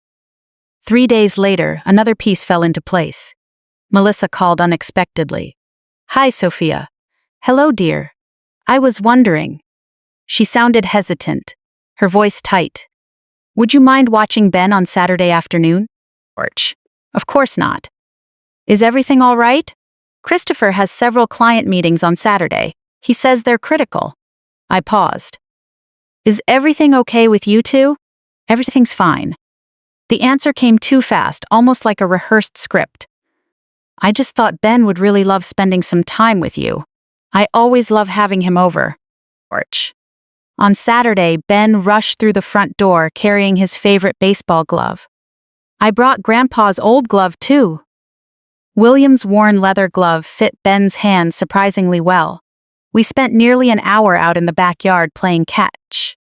[SPEAKER 1] 3 days later, another piece fell into place. Melissa called unexpectedly. Hi, Sophia. Hello, dear. I was wondering. She sounded hesitant, her voice tight. Would you mind watching Ben on Saturday afternoon? Arch. Of course not. Is everything all right? Christopher has several client meetings on Saturday. He says they're critical. I paused. Is everything okay with you two? Everything's fine. The answer came too fast, almost like a rehearsed script. I just thought Ben would really love spending some time with you. I always love having him over. Arch. On Saturday, Ben rushed through the front door carrying his favorite baseball glove. I brought Grandpa's old glove too. William's worn leather glove fit Ben's hand surprisingly well. We spent nearly an hour out in the backyard playing catch.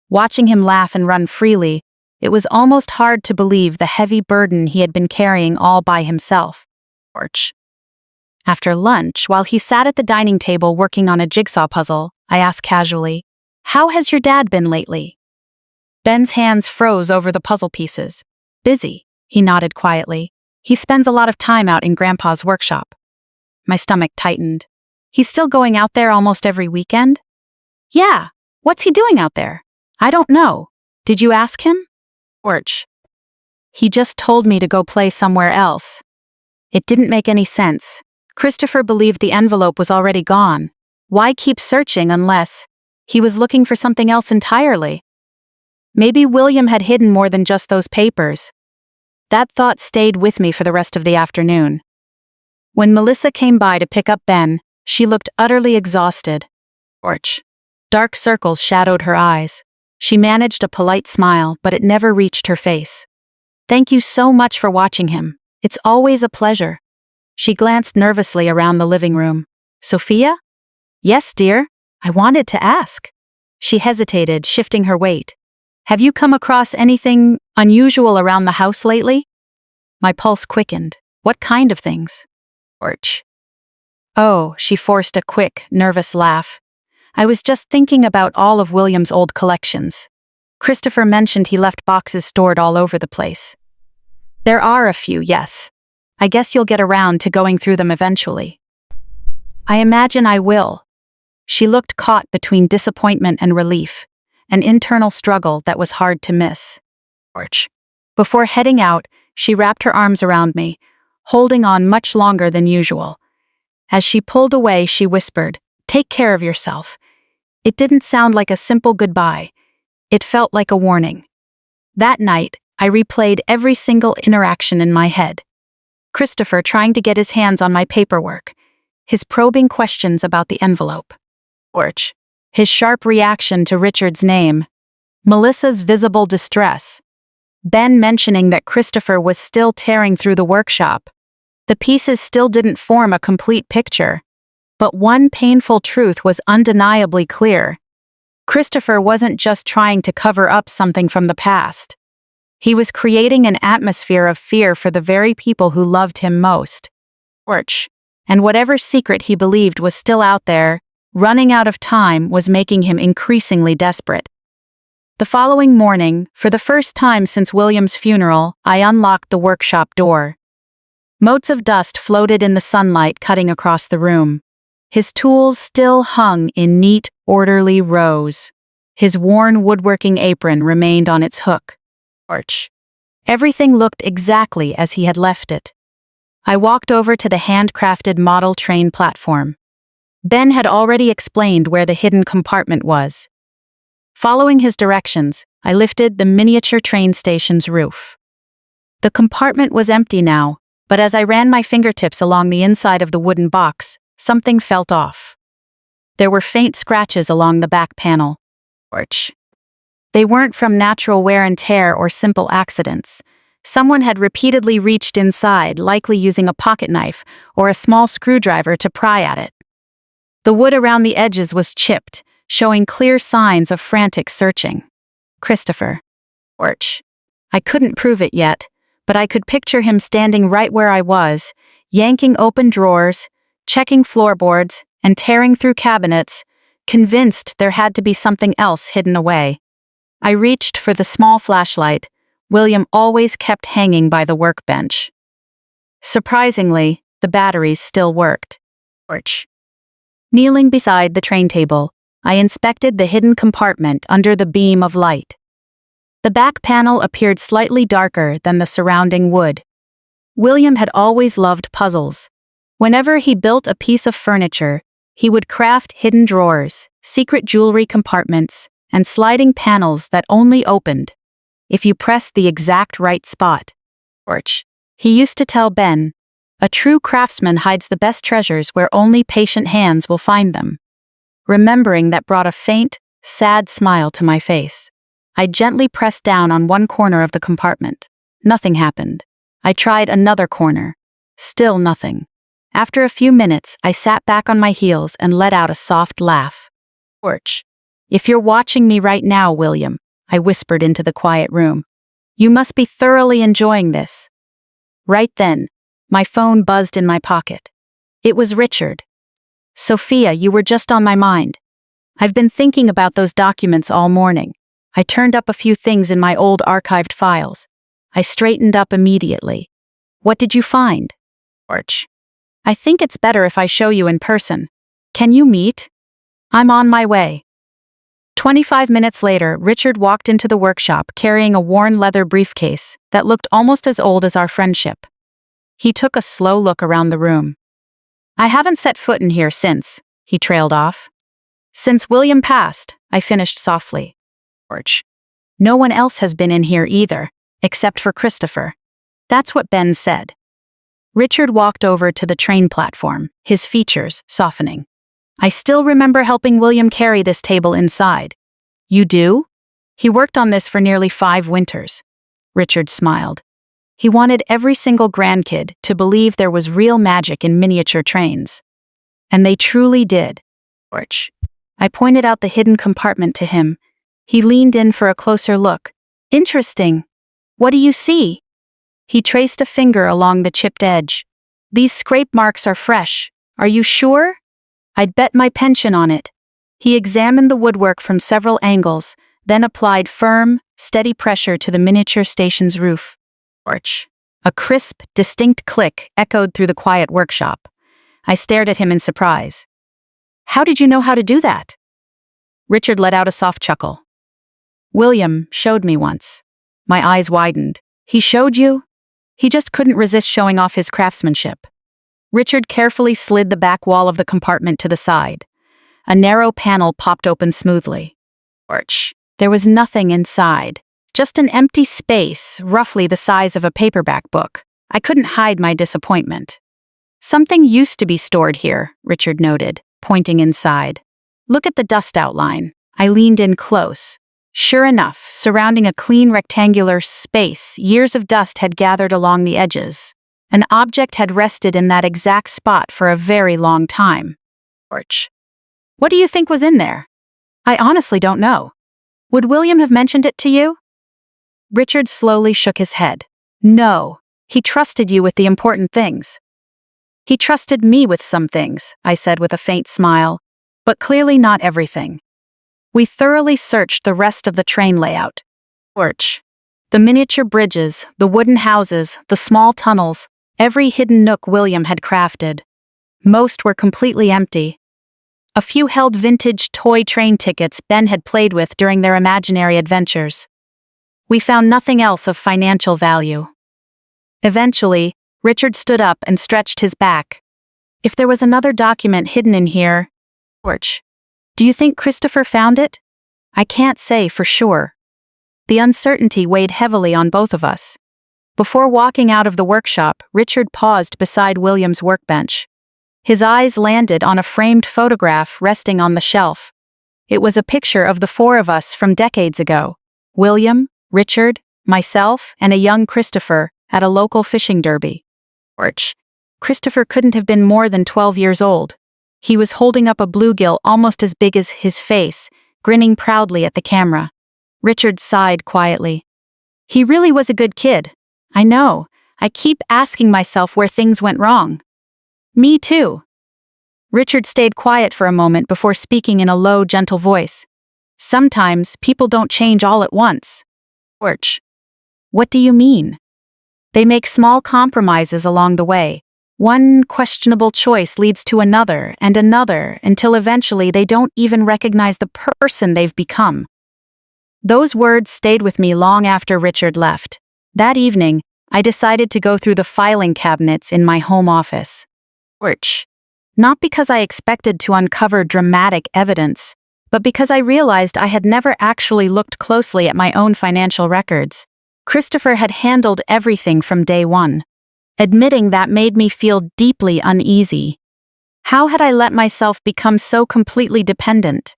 [SPEAKER 1] Watching him laugh and run freely, it was almost hard to believe the heavy burden he had been carrying all by himself. After lunch, while he sat at the dining table working on a jigsaw puzzle, I asked casually, "How has your dad been lately?" Ben's hands froze over the puzzle pieces. "Busy," he nodded quietly. "He spends a lot of time out in Grandpa's workshop." My stomach tightened. "He's still going out there almost every weekend?" "Yeah. What's he doing out there?" "I don't know. Did you ask him?" "He just told me to go play somewhere else." It didn't make any sense. Christopher believed the envelope was already gone. Why keep searching unless he was looking for something else entirely? Maybe William had hidden more than just those papers. That thought stayed with me for the rest of the afternoon. When Melissa came by to pick up Ben, she looked utterly exhausted. Dark circles shadowed her eyes. She managed a polite smile, but it never reached her face. "Thank you so much for watching him. It's always a pleasure." She glanced nervously around the living room. "Sophia?" "Yes, dear. I wanted to ask." She hesitated, shifting her weight. "Have you come across anything unusual around the house lately?" My pulse quickened. "What kind of things?" "Oh," she forced a quick, nervous laugh. "I was just thinking about all of William's old collections. Christopher mentioned he left boxes stored all over the place." "There are a few, yes. I guess you'll get around to going through them eventually." "I imagine I will." She looked caught between disappointment and relief, an internal struggle that was hard to miss. Before heading out, she wrapped her arms around me, holding on much longer than usual. As she pulled away, she whispered, "Take care of yourself." It didn't sound like a simple goodbye. It felt like a warning. That night, I replayed every single interaction in my head. Christopher trying to get his hands on my paperwork, his probing questions about the envelope, his sharp reaction to Richard's name, Melissa's visible distress, Ben mentioning that Christopher was still tearing through the workshop. The pieces still didn't form a complete picture, but one painful truth was undeniably clear. Christopher wasn't just trying to cover up something from the past. He was creating an atmosphere of fear for the very people who loved him most. And whatever secret he believed was still out there, running out of time was making him increasingly desperate. The following morning, for the first time since William's funeral, I unlocked the workshop door. Motes of dust floated in the sunlight cutting across the room. His tools still hung in neat, orderly rows. His worn woodworking apron remained on its hook. Everything looked exactly as he had left it. I walked over to the handcrafted model train platform. Ben had already explained where the hidden compartment was. Following his directions, I lifted the miniature train station's roof. The compartment was empty now, but as I ran my fingertips along the inside of the wooden box, something felt off. There were faint scratches along the back panel. They weren't from natural wear and tear or simple accidents. Someone had repeatedly reached inside, likely using a pocket knife or a small screwdriver to pry at it. The wood around the edges was chipped, showing clear signs of frantic searching. Christopher. I couldn't prove it yet, but I could picture him standing right where I was, yanking open drawers, checking floorboards, and tearing through cabinets, convinced there had to be something else hidden away. I reached for the small flashlight William always kept hanging by the workbench. Surprisingly, the batteries still worked. Kneeling beside the train table, I inspected the hidden compartment under the beam of light. The back panel appeared slightly darker than the surrounding wood. William had always loved puzzles. Whenever he built a piece of furniture, he would craft hidden drawers, secret jewelry compartments, and sliding panels that only opened if you pressed the exact right spot. He used to tell Ben, "A true craftsman hides the best treasures where only patient hands will find them." Remembering that brought a faint, sad smile to my face. I gently pressed down on one corner of the compartment. Nothing happened. I tried another corner. Still nothing. After a few minutes, I sat back on my heels and let out a soft laugh. Torch. If you're watching me right now, William, I whispered into the quiet room, you must be thoroughly enjoying this. Right then, my phone buzzed in my pocket. It was Richard. Sophia, you were just on my mind. I've been thinking about those documents all morning. I turned up a few things in my old archived files. I straightened up immediately. What did you find? Torch. I think it's better if I show you in person. Can you meet? I'm on my way. 25 minutes later, Richard walked into the workshop carrying a worn leather briefcase that looked almost as old as our friendship. He took a slow look around the room. I haven't set foot in here since, he trailed off. Since William passed, I finished softly. Torch. No one else has been in here either, except for Christopher. That's what Ben said. Richard walked over to the train platform, his features softening. I still remember helping William carry this table inside. You do? He worked on this for nearly 5 winters. Richard smiled. He wanted every single grandkid to believe there was real magic in miniature trains. And they truly did. Torch. I pointed out the hidden compartment to him. He leaned in for a closer look. Interesting. What do you see? He traced a finger along the chipped edge. These scrape marks are fresh. Are you sure? I'd bet my pension on it. He examined the woodwork from several angles, then applied firm, steady pressure to the miniature station's roof. Torch. A crisp, distinct click echoed through the quiet workshop. I stared at him in surprise. How did you know how to do that? Richard let out a soft chuckle. William showed me once. My eyes widened. He showed you? He just couldn't resist showing off his craftsmanship. Richard carefully slid the back wall of the compartment to the side. A narrow panel popped open smoothly. Torch. There was nothing inside. Just an empty space, roughly the size of a paperback book. I couldn't hide my disappointment. Something used to be stored here, Richard noted, pointing inside. Look at the dust outline. I leaned in close. Sure enough, surrounding a clean rectangular space, years of dust had gathered along the edges. An object had rested in that exact spot for a very long time. Torch. What do you think was in there? I honestly don't know. Would William have mentioned it to you? Richard slowly shook his head. No, he trusted you with the important things. He trusted me with some things, I said with a faint smile, but clearly not everything. We thoroughly searched the rest of the train layout. Torch. The miniature bridges, the wooden houses, the small tunnels, every hidden nook William had crafted. Most were completely empty. A few held vintage toy train tickets Ben had played with during their imaginary adventures. We found nothing else of financial value. Eventually, Richard stood up and stretched his back. If there was another document hidden in here... Torch. Do you think Christopher found it? I can't say for sure. The uncertainty weighed heavily on both of us. Before walking out of the workshop, Richard paused beside William's workbench. His eyes landed on a framed photograph resting on the shelf. It was a picture of the 4 of us from decades ago. William, Richard, myself, and a young Christopher at a local fishing derby. Torch. Christopher couldn't have been more than 12 years old. He was holding up a bluegill almost as big as his face, grinning proudly at the camera. Richard sighed quietly. He really was a good kid. I know. I keep asking myself where things went wrong. Me too. Richard stayed quiet for a moment before speaking in a low, gentle voice. Sometimes people don't change all at once. Torch. What do you mean? They make small compromises along the way. One questionable choice leads to another and another until eventually they don't even recognize the person they've become. Those words stayed with me long after Richard left. That evening, I decided to go through the filing cabinets in my home office. Torch. Not because I expected to uncover dramatic evidence, but because I realized I had never actually looked closely at my own financial records. Christopher had handled everything from day one. Admitting that made me feel deeply uneasy. How had I let myself become so completely dependent?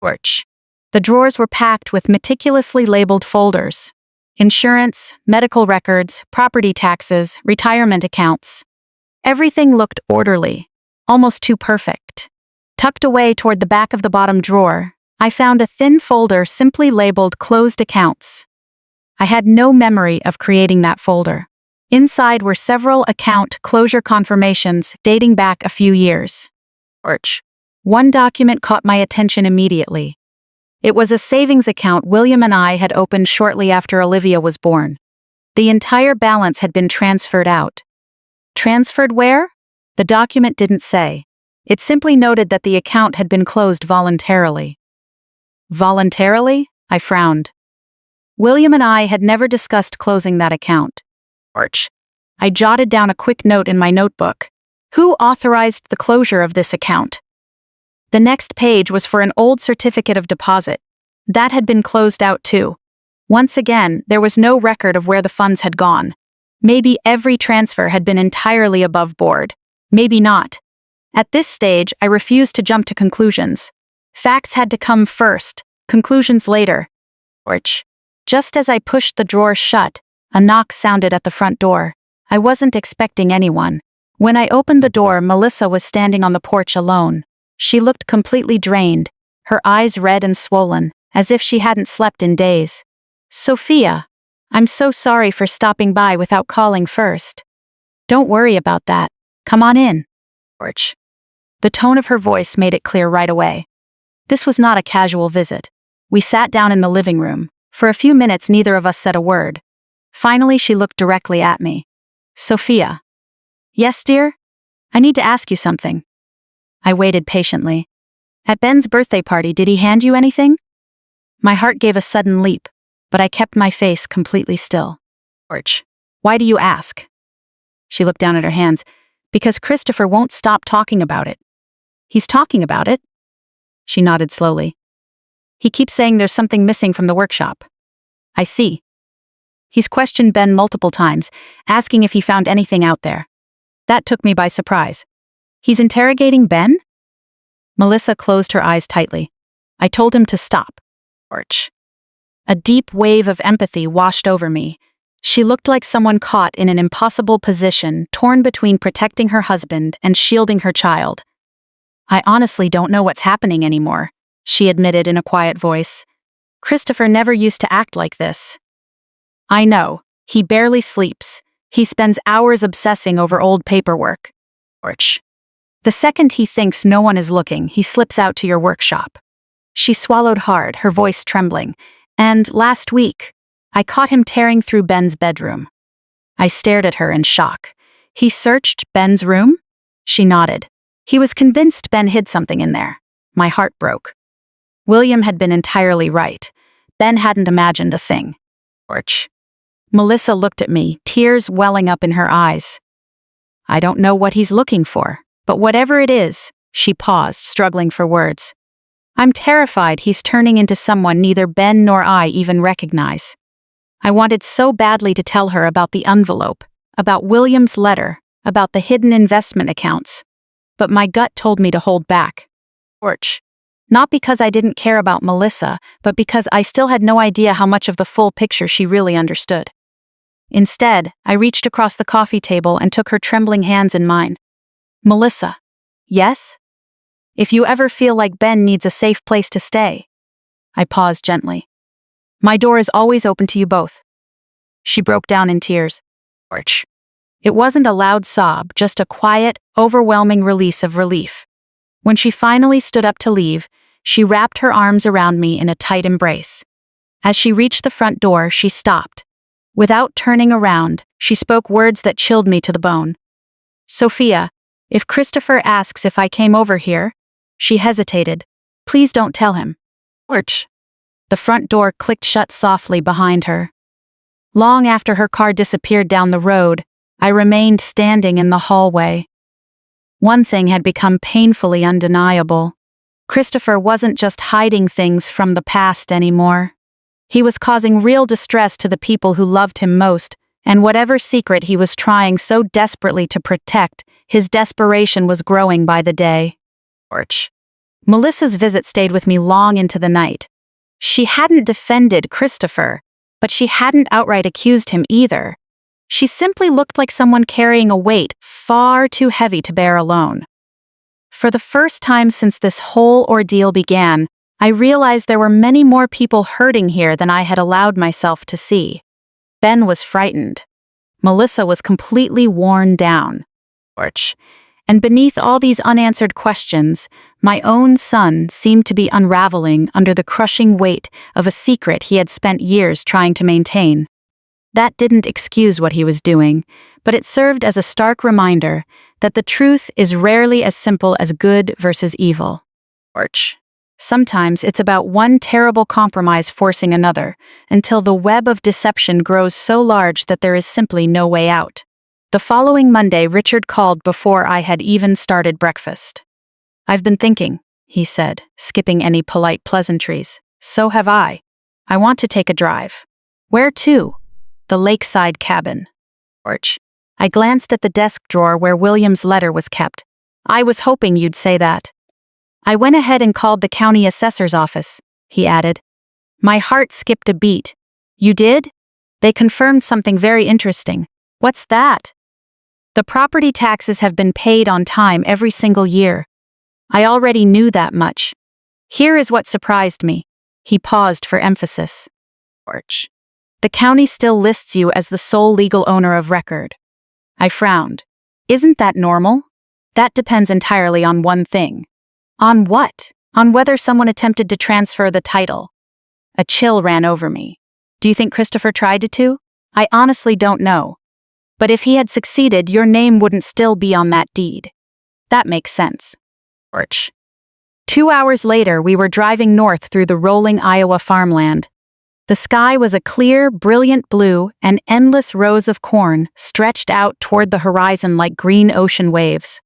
[SPEAKER 1] Torch. The drawers were packed with meticulously labeled folders. Insurance, medical records, property taxes, retirement accounts. Everything looked orderly, almost too perfect. Tucked away toward the back of the bottom drawer, I found a thin folder simply labeled Closed Accounts. I had no memory of creating that folder. Inside were several account closure confirmations dating back a few years. One document caught my attention immediately. It was a savings account William and I had opened shortly after Olivia was born. The entire balance had been transferred out. Transferred where? The document didn't say. It simply noted that the account had been closed voluntarily. Voluntarily? I frowned. William and I had never discussed closing that account. I jotted down a quick note in my notebook. Who authorized the closure of this account? The next page was for an old certificate of deposit. That had been closed out too. Once again, there was no record of where the funds had gone. Maybe every transfer had been entirely above board. Maybe not. At this stage, I refused to jump to conclusions. Facts had to come first, conclusions later. Just as I pushed the drawer shut, a knock sounded at the front door. I wasn't expecting anyone. When I opened the door, Melissa was standing on the porch alone. She looked completely drained, her eyes red and swollen, as if she hadn't slept in days. Sophia, I'm so sorry for stopping by without calling first. Don't worry about that. Come on in. The tone of her voice made it clear right away. This was not a casual visit. We sat down in the living room. For a few minutes, neither of us said a word. Finally, she looked directly at me. Sophia. Yes, dear? I need to ask you something. I waited patiently. At Ben's birthday party, did he hand you anything? My heart gave a sudden leap, but I kept my face completely still. Why do you ask? She looked down at her hands. Because Christopher won't stop talking about it. He's talking about it? She nodded slowly. He keeps saying there's something missing from the workshop. I see. He's questioned Ben multiple times, asking if he found anything out there. That took me by surprise. He's interrogating Ben? Melissa closed her eyes tightly. I told him to stop. A deep wave of empathy washed over me. She looked like someone caught in an impossible position, torn between protecting her husband and shielding her child. I honestly don't know what's happening anymore, she admitted in a quiet voice. Christopher never used to act like this. I know. He barely sleeps. He spends hours obsessing over old paperwork. The second he thinks no one is looking, he slips out to your workshop. She swallowed hard, her voice trembling. And last week, I caught him tearing through Ben's bedroom. I stared at her in shock. He searched Ben's room? She nodded. He was convinced Ben hid something in there. My heart broke. William had been entirely right. Ben hadn't imagined a thing. Melissa looked at me, tears welling up in her eyes. I don't know what he's looking for, but whatever it is, she paused, struggling for words. I'm terrified he's turning into someone neither Ben nor I even recognize. I wanted so badly to tell her about the envelope, about William's letter, about the hidden investment accounts. But my gut told me to hold back. Not because I didn't care about Melissa, but because I still had no idea how much of the full picture she really understood. Instead, I reached across the coffee table and took her trembling hands in mine. Melissa. Yes? If you ever feel like Ben needs a safe place to stay. I paused gently. My door is always open to you both. She broke down in tears. It wasn't a loud sob, just a quiet, overwhelming release of relief. When she finally stood up to leave, she wrapped her arms around me in a tight embrace. As she reached the front door, she stopped. Without turning around, she spoke words that chilled me to the bone. Sophia, if Christopher asks if I came over here, she hesitated. Please don't tell him. The front door clicked shut softly behind her. Long after her car disappeared down the road, I remained standing in the hallway. One thing had become painfully undeniable. Christopher wasn't just hiding things from the past anymore. He was causing real distress to the people who loved him most, and whatever secret he was trying so desperately to protect, his desperation was growing by the day. Melissa's visit stayed with me long into the night. She hadn't defended Christopher, but she hadn't outright accused him either. She simply looked like someone carrying a weight far too heavy to bear alone. For the first time since this whole ordeal began, I realized there were many more people hurting here than I had allowed myself to see. Ben was frightened. Melissa was completely worn down. And beneath all these unanswered questions, my own son seemed to be unraveling under the crushing weight of a secret he had spent years trying to maintain. That didn't excuse what he was doing, but it served as a stark reminder that the truth is rarely as simple as good versus evil. Sometimes it's about one terrible compromise forcing another, until the web of deception grows so large that there is simply no way out. The following Monday, Richard called before I had even started breakfast. "I've been thinking," he said, skipping any polite pleasantries. "So have I. I want to take a drive." "Where to?" "The lakeside cabin." I glanced at the desk drawer where William's letter was kept. "I was hoping you'd say that." "I went ahead and called the county assessor's office," he added. My heart skipped a beat. "You did?" "They confirmed something very interesting." "What's that?" "The property taxes have been paid on time every single year." "I already knew that much." "Here is what surprised me." He paused for emphasis. "The county still lists you as the sole legal owner of record." I frowned. "Isn't that normal?" "That depends entirely on one thing." "On what?" "On whether someone attempted to transfer the title." A chill ran over me. "Do you think Christopher tried to?" "I honestly don't know. But if he had succeeded, your name wouldn't still be on that deed." "That makes sense." 2 hours later, we were driving north through the rolling Iowa farmland. The sky was a clear, brilliant blue, and endless rows of corn stretched out toward the horizon like green ocean waves.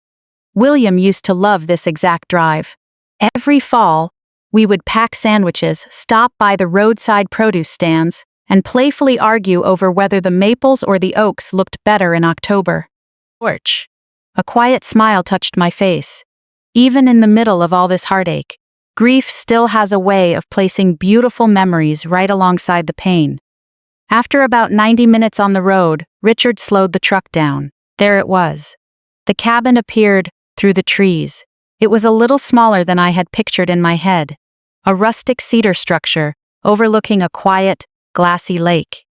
[SPEAKER 1] William used to love this exact drive. Every fall, we would pack sandwiches, stop by the roadside produce stands, and playfully argue over whether the maples or the oaks looked better in October. A quiet smile touched my face. Even in the middle of all this heartache, grief still has a way of placing beautiful memories right alongside the pain. After about 90 minutes on the road, Richard slowed the truck down. There it was. The cabin appeared through the trees. It was a little smaller than I had pictured in my head. A rustic cedar structure overlooking a quiet, glassy lake.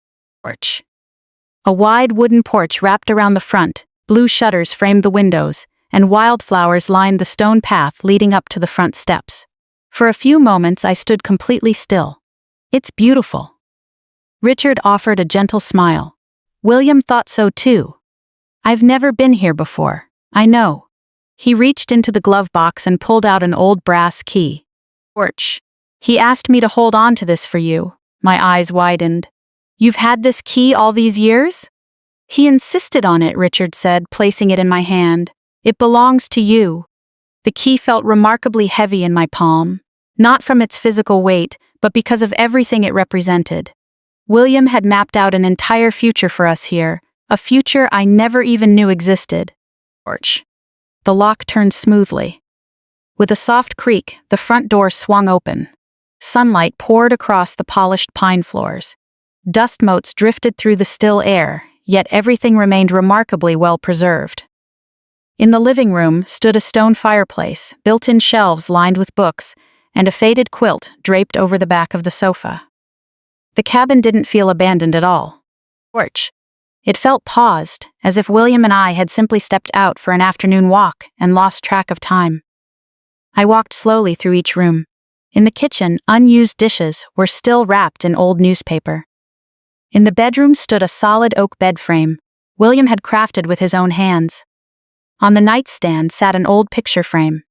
[SPEAKER 1] A wide wooden porch wrapped around the front, blue shutters framed the windows, and wildflowers lined the stone path leading up to the front steps. For a few moments I stood completely still. "It's beautiful." Richard offered a gentle smile. William thought so too. "I've never been here before." "I know." He reached into the glove box and pulled out an old brass key. "He asked me to hold on to this for you." My eyes widened. "You've had this key all these years?" "He insisted on it," Richard said, placing it in my hand. "It belongs to you." The key felt remarkably heavy in my palm, not from its physical weight, but because of everything it represented. William had mapped out an entire future for us here, a future I never even knew existed. The lock turned smoothly. With a soft creak, the front door swung open. Sunlight poured across the polished pine floors. Dust motes drifted through the still air, yet everything remained remarkably well preserved. In the living room stood a stone fireplace, built-in shelves lined with books, and a faded quilt draped over the back of the sofa. The cabin didn't feel abandoned at all. It felt paused, as if William and I had simply stepped out for an afternoon walk and lost track of time. I walked slowly through each room. In the kitchen, unused dishes were still wrapped in old newspaper. In the bedroom stood a solid oak bed frame William had crafted with his own hands. On the nightstand sat an old picture frame.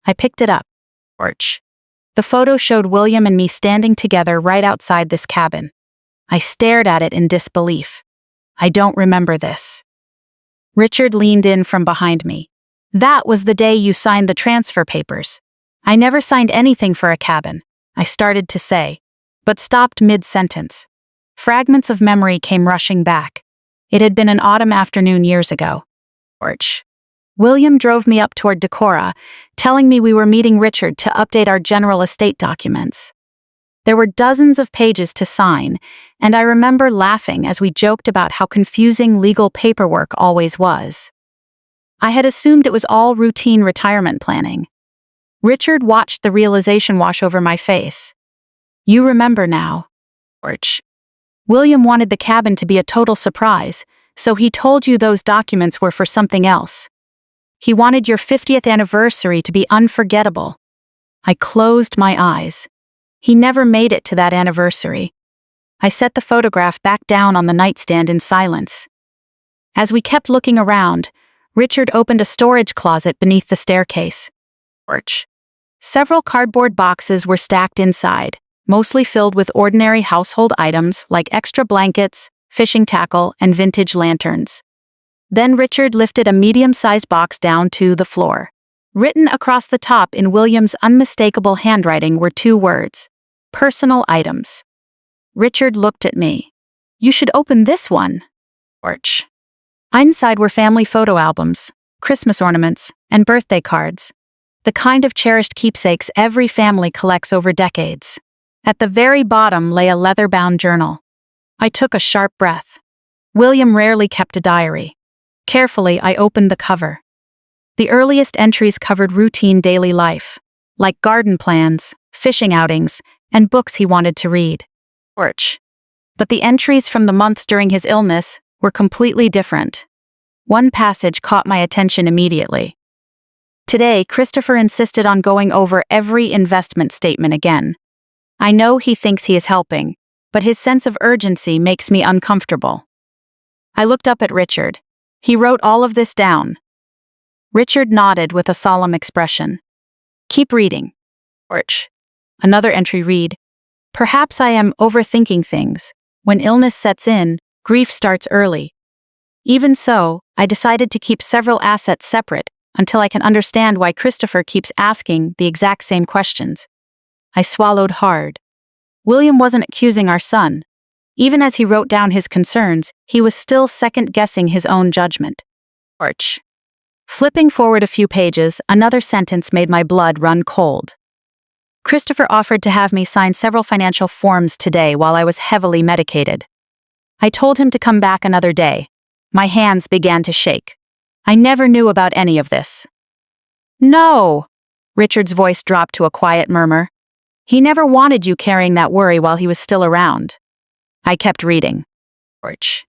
[SPEAKER 1] I picked it up. The photo showed William and me standing together right outside this cabin. I stared at it in disbelief. "I don't remember this." Richard leaned in from behind me. "That was the day you signed the transfer papers." "I never signed anything for a cabin," I started to say, but stopped mid-sentence. Fragments of memory came rushing back. It had been an autumn afternoon years ago. William drove me up toward Decorah, telling me we were meeting Richard to update our general estate documents. There were dozens of pages to sign, and I remember laughing as we joked about how confusing legal paperwork always was. I had assumed it was all routine retirement planning. Richard watched the realization wash over my face. You remember now, George. William wanted the cabin to be a total surprise, so he told you those documents were for something else. He wanted your 50th anniversary to be unforgettable. I closed my eyes. He never made it to that anniversary. I set the photograph back down on the nightstand in silence. As we kept looking around, Richard opened a storage closet beneath the staircase. Several cardboard boxes were stacked inside, mostly filled with ordinary household items like extra blankets, fishing tackle, and vintage lanterns. Then Richard lifted a medium-sized box down to the floor. Written across the top in William's unmistakable handwriting were 2 words: personal items. Richard looked at me. You should open this one, George. Inside were family photo albums, Christmas ornaments, and birthday cards. The kind of cherished keepsakes every family collects over decades. At the very bottom lay a leather-bound journal. I took a sharp breath. William rarely kept a diary. Carefully, I opened the cover. The earliest entries covered routine daily life, like garden plans, fishing outings, and books he wanted to read. But the entries from the months during his illness were completely different. One passage caught my attention immediately. Today, Christopher insisted on going over every investment statement again. I know he thinks he is helping, but his sense of urgency makes me uncomfortable. I looked up at Richard. He wrote all of this down. Richard nodded with a solemn expression. Keep reading, George. Another entry read, perhaps I am overthinking things. When illness sets in, grief starts early. Even so, I decided to keep several assets separate until I can understand why Christopher keeps asking the exact same questions. I swallowed hard. William wasn't accusing our son. Even as he wrote down his concerns, he was still second-guessing his own judgment. George. Flipping forward a few pages, another sentence made my blood run cold. Christopher offered to have me sign several financial forms today while I was heavily medicated. I told him to come back another day. My hands began to shake. I never knew about any of this. No! Richard's voice dropped to a quiet murmur. He never wanted you carrying that worry while he was still around. I kept reading. George.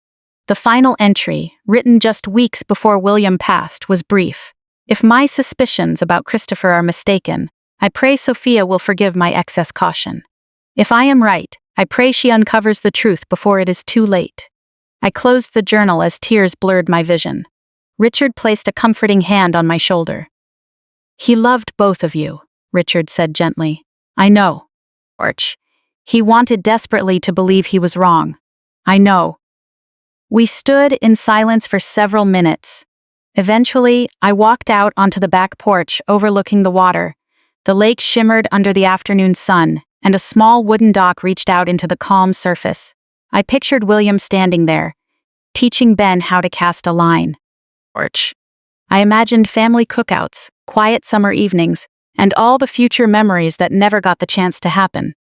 [SPEAKER 1] The final entry, written just weeks before William passed, was brief. If my suspicions about Christopher are mistaken, I pray Sophia will forgive my excess caution. If I am right, I pray she uncovers the truth before it is too late. I closed the journal as tears blurred my vision. Richard placed a comforting hand on my shoulder. He loved both of you, Richard said gently. I know, George. He wanted desperately to believe he was wrong. I know. We stood in silence for several minutes. Eventually, I walked out onto the back porch overlooking the water. The lake shimmered under the afternoon sun, and a small wooden dock reached out into the calm surface. I pictured William standing there, teaching Ben how to cast a line. George. I imagined family cookouts, quiet summer evenings, and all the future memories that never got the chance to happen.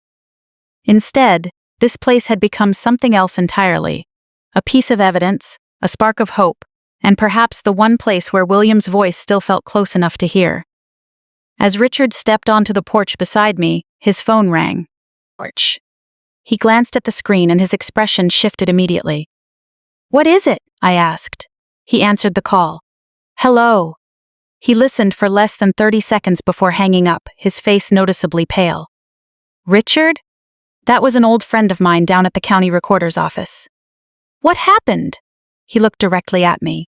[SPEAKER 1] Instead, this place had become something else entirely. A piece of evidence, a spark of hope, and perhaps the one place where William's voice still felt close enough to hear. As Richard stepped onto the porch beside me, his phone rang. George. He glanced at the screen and his expression shifted immediately. What is it? I asked. He answered the call. Hello. He listened for less than 30 seconds before hanging up, his face noticeably pale. Richard? That was an old friend of mine down at the county recorder's office. What happened? He looked directly at me.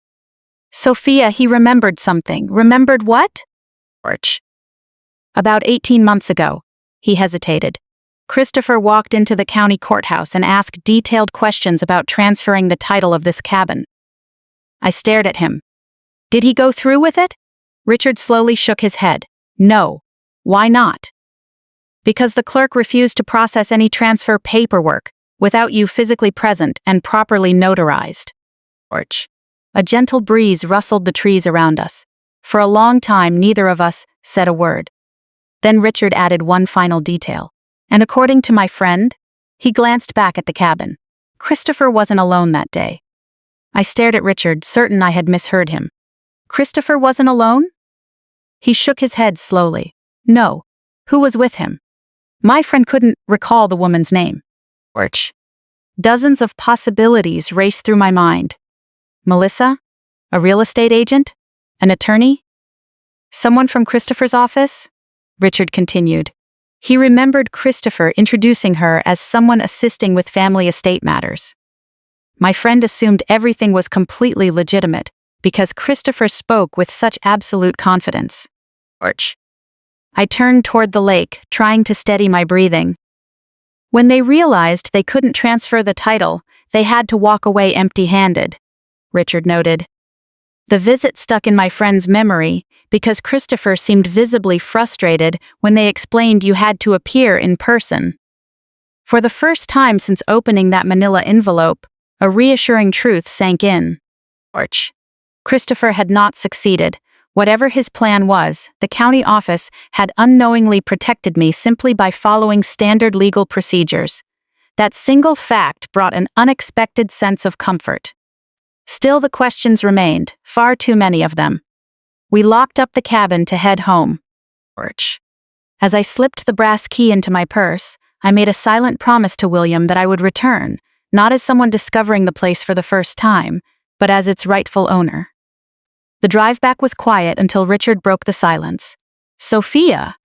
[SPEAKER 1] Sophia, he remembered something. Remembered what? George. About 18 months ago. He hesitated. Christopher walked into the county courthouse and asked detailed questions about transferring the title of this cabin. I stared at him. Did he go through with it? Richard slowly shook his head. No. Why not? Because the clerk refused to process any transfer paperwork without you physically present and properly notarized. George. A gentle breeze rustled the trees around us. For a long time, neither of us said a word. Then Richard added one final detail. And according to my friend, he glanced back at the cabin. Christopher wasn't alone that day. I stared at Richard, certain I had misheard him. Christopher wasn't alone? He shook his head slowly. No. Who was with him? My friend couldn't recall the woman's name. Orch. Dozens of possibilities raced through my mind. Melissa? A real estate agent? An attorney? Someone from Christopher's office? Richard continued. He remembered Christopher introducing her as someone assisting with family estate matters. My friend assumed everything was completely legitimate because Christopher spoke with such absolute confidence. Orch. I turned toward the lake, trying to steady my breathing. When they realized they couldn't transfer the title, they had to walk away empty-handed, Richard noted. The visit stuck in my friend's memory because Christopher seemed visibly frustrated when they explained you had to appear in person. For the first time since opening that manila envelope, a reassuring truth sank in. Orch. Christopher had not succeeded. Whatever his plan was, the county office had unknowingly protected me simply by following standard legal procedures. That single fact brought an unexpected sense of comfort. Still, the questions remained, far too many of them. We locked up the cabin to head home. Orch. As I slipped the brass key into my purse, I made a silent promise to William that I would return, not as someone discovering the place for the first time, but as its rightful owner. The drive back was quiet until Richard broke the silence. Sophia?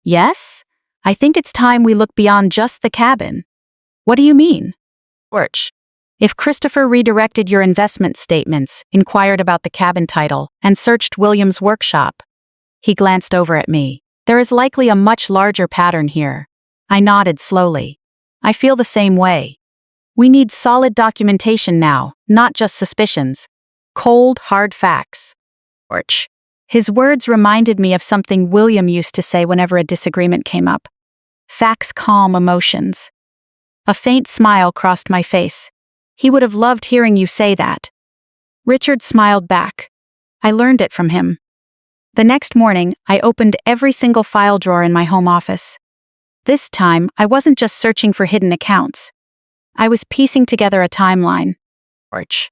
[SPEAKER 1] Yes? I think it's time we look beyond just the cabin. What do you mean? Orch. If Christopher redirected your investment statements, inquired about the cabin title, and searched William's workshop. He glanced over at me. There is likely a much larger pattern here. I nodded slowly. I feel the same way. We need solid documentation now, not just suspicions. Cold, hard facts. Orch. His words reminded me of something William used to say whenever a disagreement came up. Facts calm emotions. A faint smile crossed my face. He would have loved hearing you say that. Richard smiled back. I learned it from him. The next morning, I opened every single file drawer in my home office. This time, I wasn't just searching for hidden accounts. I was piecing together a timeline. Orch.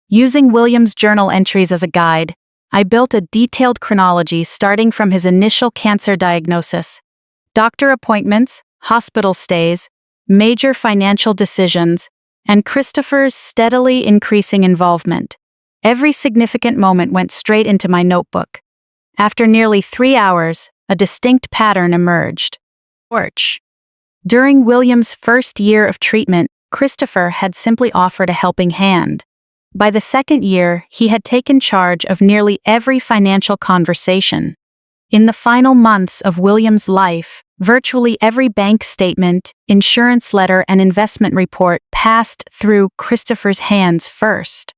[SPEAKER 1] Using William's journal entries as a guide, I built a detailed chronology starting from his initial cancer diagnosis, doctor appointments, hospital stays, major financial decisions, and Christopher's steadily increasing involvement. Every significant moment went straight into my notebook. After nearly 3 hours, a distinct pattern emerged. Orch. During William's first year of treatment, Christopher had simply offered a helping hand. By the second year, he had taken charge of nearly every financial conversation. In the final months of William's life, virtually every bank statement, insurance letter, and investment report passed through Christopher's hands first.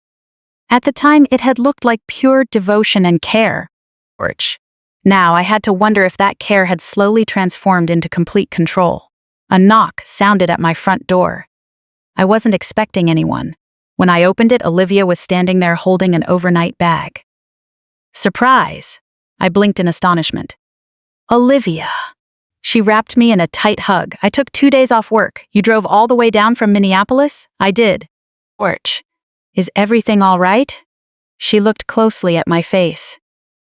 [SPEAKER 1] At the time, it had looked like pure devotion and care. Orch. Now I had to wonder if that care had slowly transformed into complete control. A knock sounded at my front door. I wasn't expecting anyone. When I opened it, Olivia was standing there holding an overnight bag. Surprise! I blinked in astonishment. Olivia! She wrapped me in a tight hug. I took 2 days off work. You drove all the way down from Minneapolis? I did. Orch. Is everything all right? She looked closely at my face.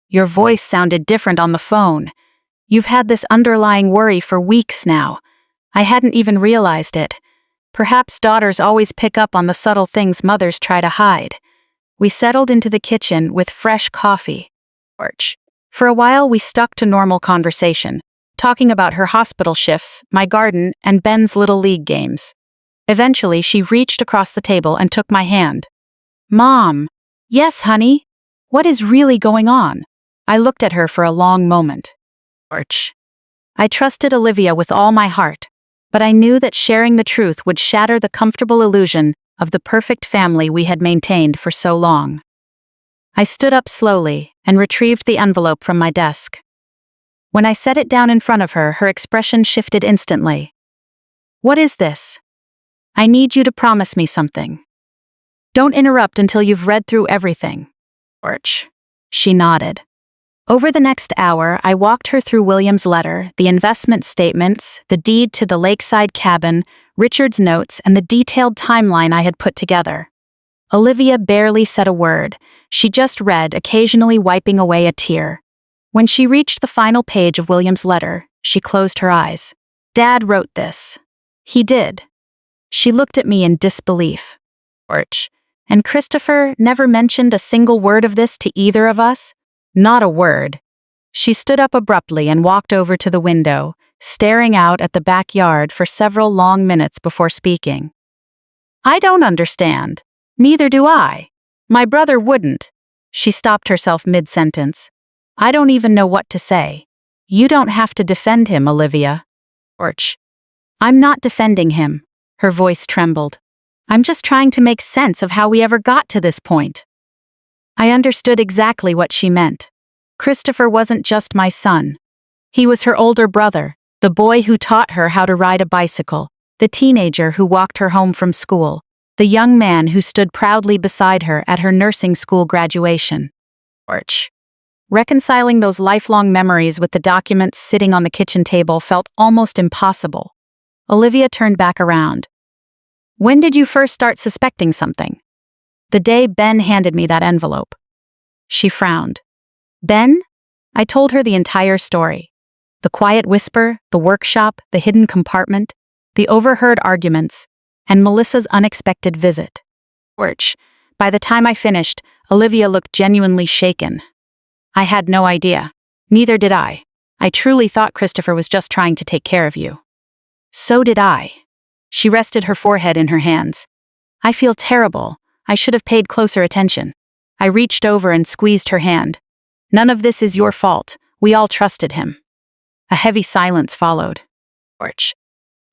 [SPEAKER 1] Your voice sounded different on the phone. You've had this underlying worry for weeks now. I hadn't even realized it. Perhaps daughters always pick up on the subtle things mothers try to hide. We settled into the kitchen with fresh coffee. Orch. For a while, we stuck to normal conversation, talking about her hospital shifts, my garden, and Ben's little league games. Eventually, she reached across the table and took my hand. Mom. Yes, honey. What is really going on? I looked at her for a long moment. Orch. I trusted Olivia with all my heart, but I knew that sharing the truth would shatter the comfortable illusion of the perfect family we had maintained for so long. I stood up slowly and retrieved the envelope from my desk. When I set it down in front of her, her expression shifted instantly. What is this? I need you to promise me something. Don't interrupt until you've read through everything. Orch. She nodded. Over the next hour, I walked her through William's letter, the investment statements, the deed to the lakeside cabin, Richard's notes, and the detailed timeline I had put together. Olivia barely said a word. She just read, occasionally wiping away a tear. When she reached the final page of William's letter, she closed her eyes. Dad wrote this. He did. She looked at me in disbelief. Orch. And Christopher never mentioned a single word of this to either of us? Not a word. She stood up abruptly and walked over to the window, staring out at the backyard for several long minutes before speaking. I don't understand. Neither do I. My brother wouldn't. She stopped herself mid-sentence. I don't even know what to say. You don't have to defend him, Olivia. Orch. I'm not defending him. Her voice trembled. I'm just trying to make sense of how we ever got to this point. I understood exactly what she meant. Christopher wasn't just my son. He was her older brother, the boy who taught her how to ride a bicycle, the teenager who walked her home from school, the young man who stood proudly beside her at her nursing school graduation. Orch. Reconciling those lifelong memories with the documents sitting on the kitchen table felt almost impossible. Olivia turned back around. When did you first start suspecting something? The day Ben handed me that envelope. She frowned. Ben? I told her the entire story. The quiet whisper, the workshop, the hidden compartment, the overheard arguments, and Melissa's unexpected visit. Orch. By the time I finished, Olivia looked genuinely shaken. I had no idea. Neither did I. I truly thought Christopher was just trying to take care of you. So did I. She rested her forehead in her hands. I feel terrible. I should have paid closer attention. I reached over and squeezed her hand. None of this is your fault. We all trusted him. A heavy silence followed. Orch.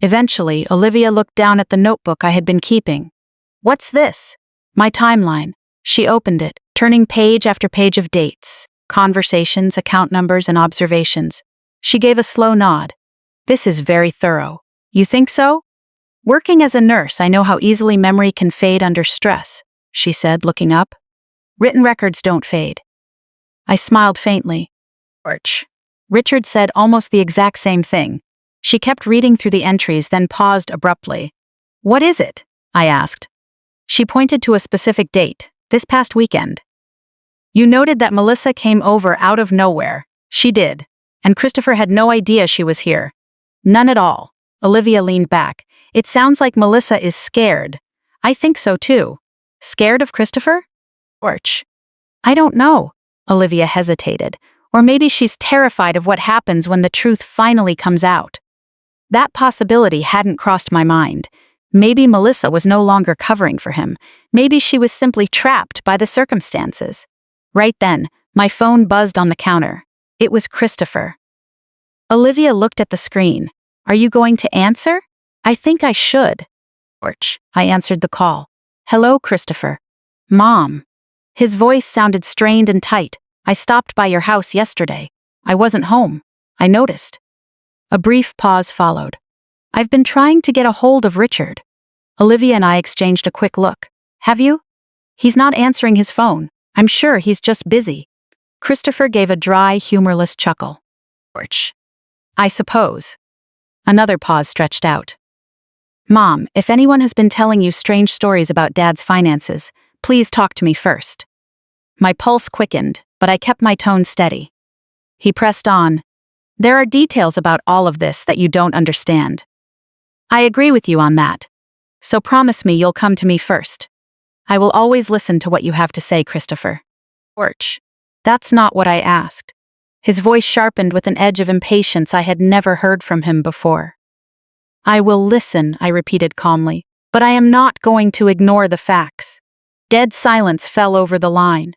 [SPEAKER 1] Eventually, Olivia looked down at the notebook I had been keeping. What's this? My timeline. She opened it, turning page after page of dates, conversations, account numbers, and observations. She gave a slow nod. This is very thorough. You think so? Working as a nurse, I know how easily memory can fade under stress, she said, looking up. Written records don't fade. I smiled faintly. Orch. Richard said almost the exact same thing. She kept reading through the entries, then paused abruptly. What is it? I asked. She pointed to a specific date, this past weekend. You noted that Melissa came over out of nowhere. She did. And Christopher had no idea she was here. None at all. Olivia leaned back. It sounds like Melissa is scared. I think so too. Scared of Christopher? Orch. I don't know. Olivia hesitated. Or maybe she's terrified of what happens when the truth finally comes out. That possibility hadn't crossed my mind. Maybe Melissa was no longer covering for him. Maybe she was simply trapped by the circumstances. Right then, my phone buzzed on the counter. It was Christopher. Olivia looked at the screen. Are you going to answer? I think I should. Orch. I answered the call. Hello, Christopher. Mom. His voice sounded strained and tight. I stopped by your house yesterday. I wasn't home. I noticed. A brief pause followed. I've been trying to get a hold of Richard. Olivia and I exchanged a quick look. Have you? He's not answering his phone. I'm sure he's just busy. Christopher gave a dry, humorless chuckle. Orch. I suppose. Another pause stretched out. Mom, if anyone has been telling you strange stories about Dad's finances, please talk to me first. My pulse quickened, but I kept my tone steady. He pressed on. There are details about all of this that you don't understand. I agree with you on that. So promise me you'll come to me first. I will always listen to what you have to say, Christopher. Orch. That's not what I asked. His voice sharpened with an edge of impatience I had never heard from him before. I will listen, I repeated calmly, but I am not going to ignore the facts. Dead silence fell over the line.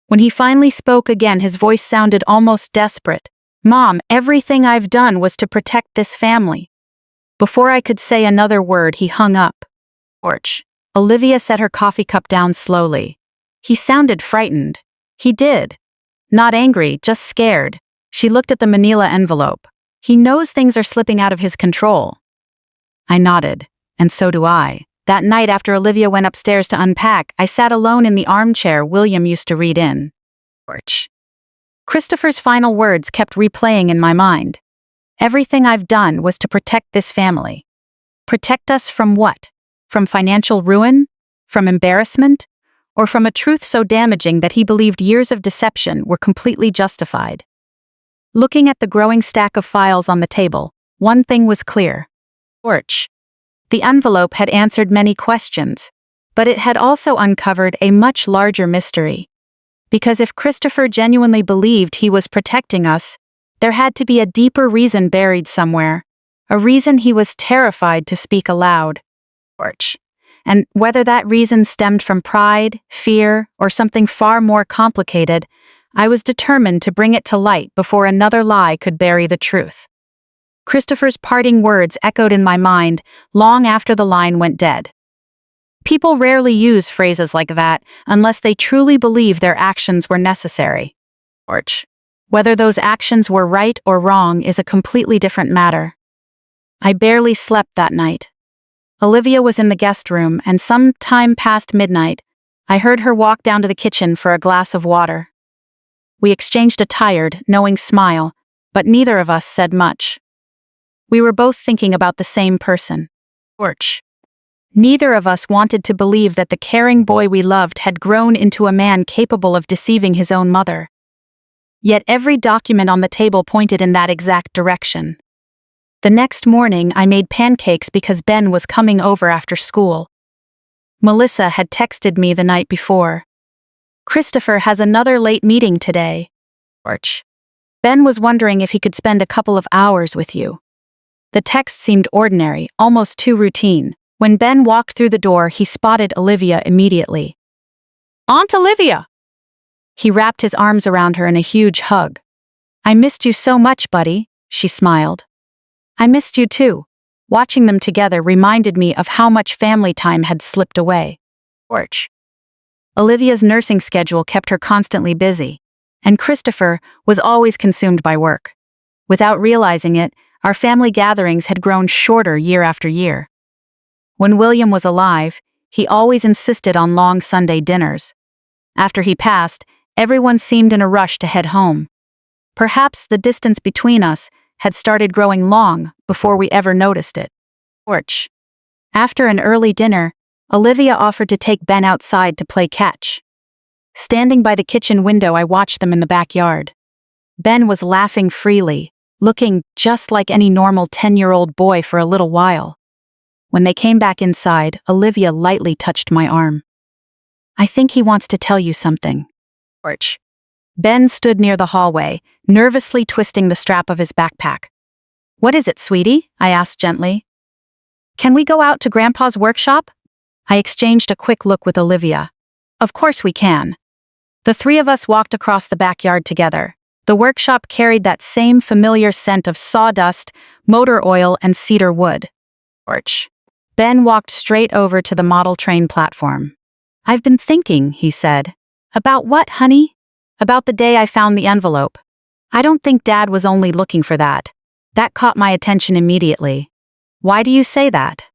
[SPEAKER 1] When he finally spoke again, his voice sounded almost desperate. Mom, everything I've done was to protect this family. Before I could say another word, he hung up. Orch. Olivia set her coffee cup down slowly. He sounded frightened. He did. Not angry, just scared. She looked at the manila envelope. He knows things are slipping out of his control. I nodded, and so do I. That night after Olivia went upstairs to unpack, I sat alone in the armchair William used to read in. Orch. Christopher's final words kept replaying in my mind. Everything I've done was to protect this family. Protect us from what? From financial ruin? From embarrassment? Or from a truth so damaging that he believed years of deception were completely justified? Looking at the growing stack of files on the table, one thing was clear. Torch. The envelope had answered many questions, but it had also uncovered a much larger mystery. Because if Christopher genuinely believed he was protecting us, there had to be a deeper reason buried somewhere, a reason he was terrified to speak aloud. Torch. And whether that reason stemmed from pride, fear, or something far more complicated, I was determined to bring it to light before another lie could bury the truth. Christopher's parting words echoed in my mind long after the line went dead. People rarely use phrases like that unless they truly believe their actions were necessary. Torch. Whether those actions were right or wrong is a completely different matter. I barely slept that night. Olivia was in the guest room, and some time past midnight, I heard her walk down to the kitchen for a glass of water. We exchanged a tired, knowing smile, but neither of us said much. We were both thinking about the same person. Torch. Neither of us wanted to believe that the caring boy we loved had grown into a man capable of deceiving his own mother. Yet every document on the table pointed in that exact direction. The next morning, I made pancakes because Ben was coming over after school. Melissa had texted me the night before. Christopher has another late meeting today. Torch. Ben was wondering if he could spend a couple of hours with you. The text seemed ordinary, almost too routine. When Ben walked through the door, he spotted Olivia immediately. Aunt Olivia! He wrapped his arms around her in a huge hug. I missed you so much, buddy, she smiled. I missed you too. Watching them together reminded me of how much family time had slipped away. Torch. Olivia's nursing schedule kept her constantly busy, and Christopher was always consumed by work. Without realizing it, our family gatherings had grown shorter year after year. When William was alive, he always insisted on long Sunday dinners. After he passed, everyone seemed in a rush to head home. Perhaps the distance between us had started growing long before we ever noticed it. Torch. After an early dinner, Olivia offered to take Ben outside to play catch. Standing by the kitchen window, I watched them in the backyard. Ben was laughing freely, looking just like any normal 10-year-old boy for a little while. When they came back inside, Olivia lightly touched my arm. I think he wants to tell you something. Torch. Ben stood near the hallway, nervously twisting the strap of his backpack. What is it, sweetie? I asked gently. Can we go out to Grandpa's workshop? I exchanged a quick look with Olivia. Of course we can. The three of us walked across the backyard together. The workshop carried that same familiar scent of sawdust, motor oil, and cedar wood. Torch. Ben walked straight over to the model train platform. I've been thinking, he said. About what, honey? About the day I found the envelope. I don't think Dad was only looking for that. That caught my attention immediately. Why do you say that?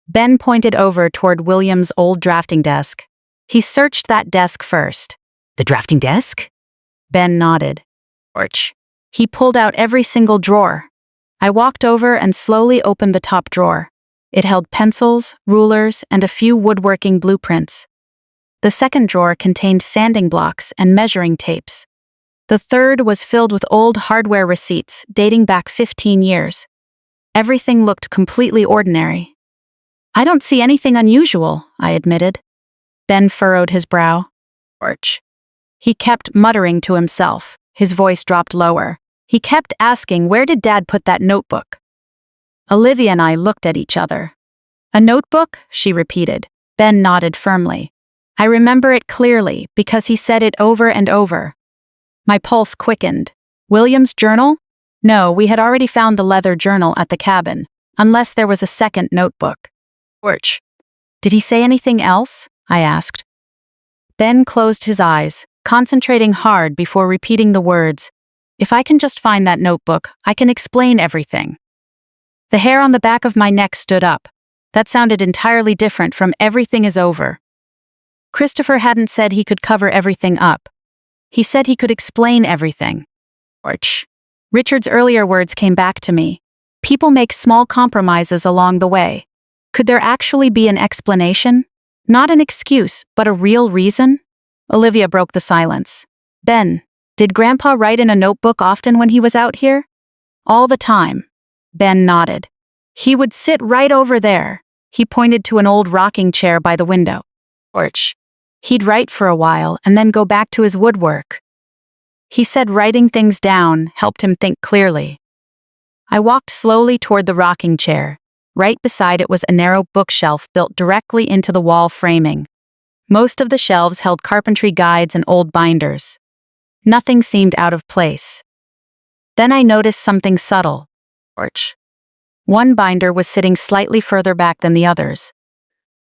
[SPEAKER 1] Ben pointed over toward William's old drafting desk. He searched that desk first. The drafting desk? Ben nodded. Torch. He pulled out every single drawer. I walked over and slowly opened the top drawer. It held pencils, rulers, and a few woodworking blueprints. The second drawer contained sanding blocks and measuring tapes. The third was filled with old hardware receipts dating back 15 years. Everything looked completely ordinary. I don't see anything unusual, I admitted. Ben furrowed his brow. Torch. He kept muttering to himself. His voice dropped lower. He kept asking, where did Dad put that notebook? Olivia and I looked at each other. A notebook? She repeated. Ben nodded firmly. I remember it clearly because he said it over and over. My pulse quickened. William's journal? No, we had already found the leather journal at the cabin, unless there was a second notebook. Torch. Did he say anything else? I asked. Ben closed his eyes, concentrating hard before repeating the words. If I can just find that notebook, I can explain everything. The hair on the back of my neck stood up. That sounded entirely different from everything is over. Christopher hadn't said he could cover everything up. He said he could explain everything. Porch. Richard's earlier words came back to me. People make small compromises along the way. Could there actually be an explanation? Not an excuse, but a real reason? Olivia broke the silence. Ben, did Grandpa write in a notebook often when he was out here? All the time. Ben nodded. He would sit right over there. He pointed to an old rocking chair by the window. Porch. He'd write for a while and then go back to his woodwork. He said writing things down helped him think clearly. I walked slowly toward the rocking chair. Right beside it was a narrow bookshelf built directly into the wall framing. Most of the shelves held carpentry guides and old binders. Nothing seemed out of place. Then I noticed something subtle. Porch. One binder was sitting slightly further back than the others.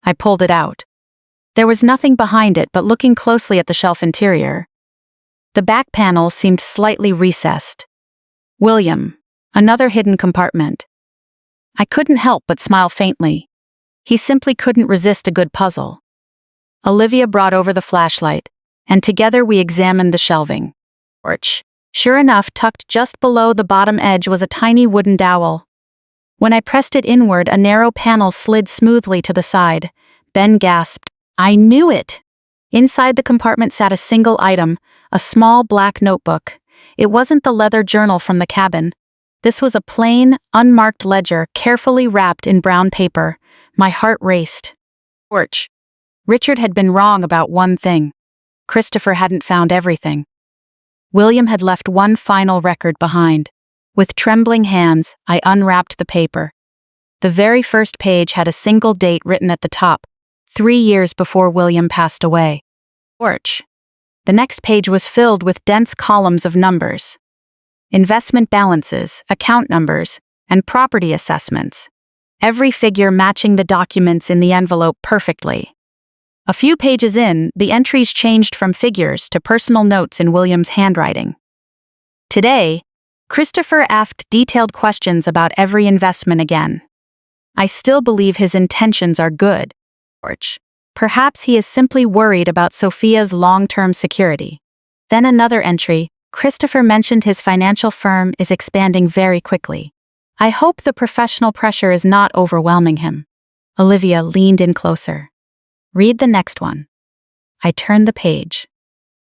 [SPEAKER 1] I pulled it out. There was nothing behind it, but looking closely at the shelf interior, the back panel seemed slightly recessed. William, another hidden compartment. I couldn't help but smile faintly. He simply couldn't resist a good puzzle. Olivia brought over the flashlight, and together we examined the shelving. Porch. Sure enough, tucked just below the bottom edge was a tiny wooden dowel. When I pressed it inward, a narrow panel slid smoothly to the side. Ben gasped. I knew it! Inside the compartment sat a single item, a small black notebook. It wasn't the leather journal from the cabin. This was a plain, unmarked ledger carefully wrapped in brown paper. My heart raced. Porch. Richard had been wrong about one thing. Christopher hadn't found everything. William had left one final record behind. With trembling hands, I unwrapped the paper. The very first page had a single date written at the top, 3 years before William passed away. Porch. The next page was filled with dense columns of numbers. Investment balances, account numbers, and property assessments. Every figure matching the documents in the envelope perfectly. A few pages in, the entries changed from figures to personal notes in William's handwriting. Today, Christopher asked detailed questions about every investment again. I still believe his intentions are good. Porch. Perhaps he is simply worried about Sophia's long-term security. Then another entry, Christopher mentioned his financial firm is expanding very quickly. I hope the professional pressure is not overwhelming him. Olivia leaned in closer. Read the next one. I turned the page.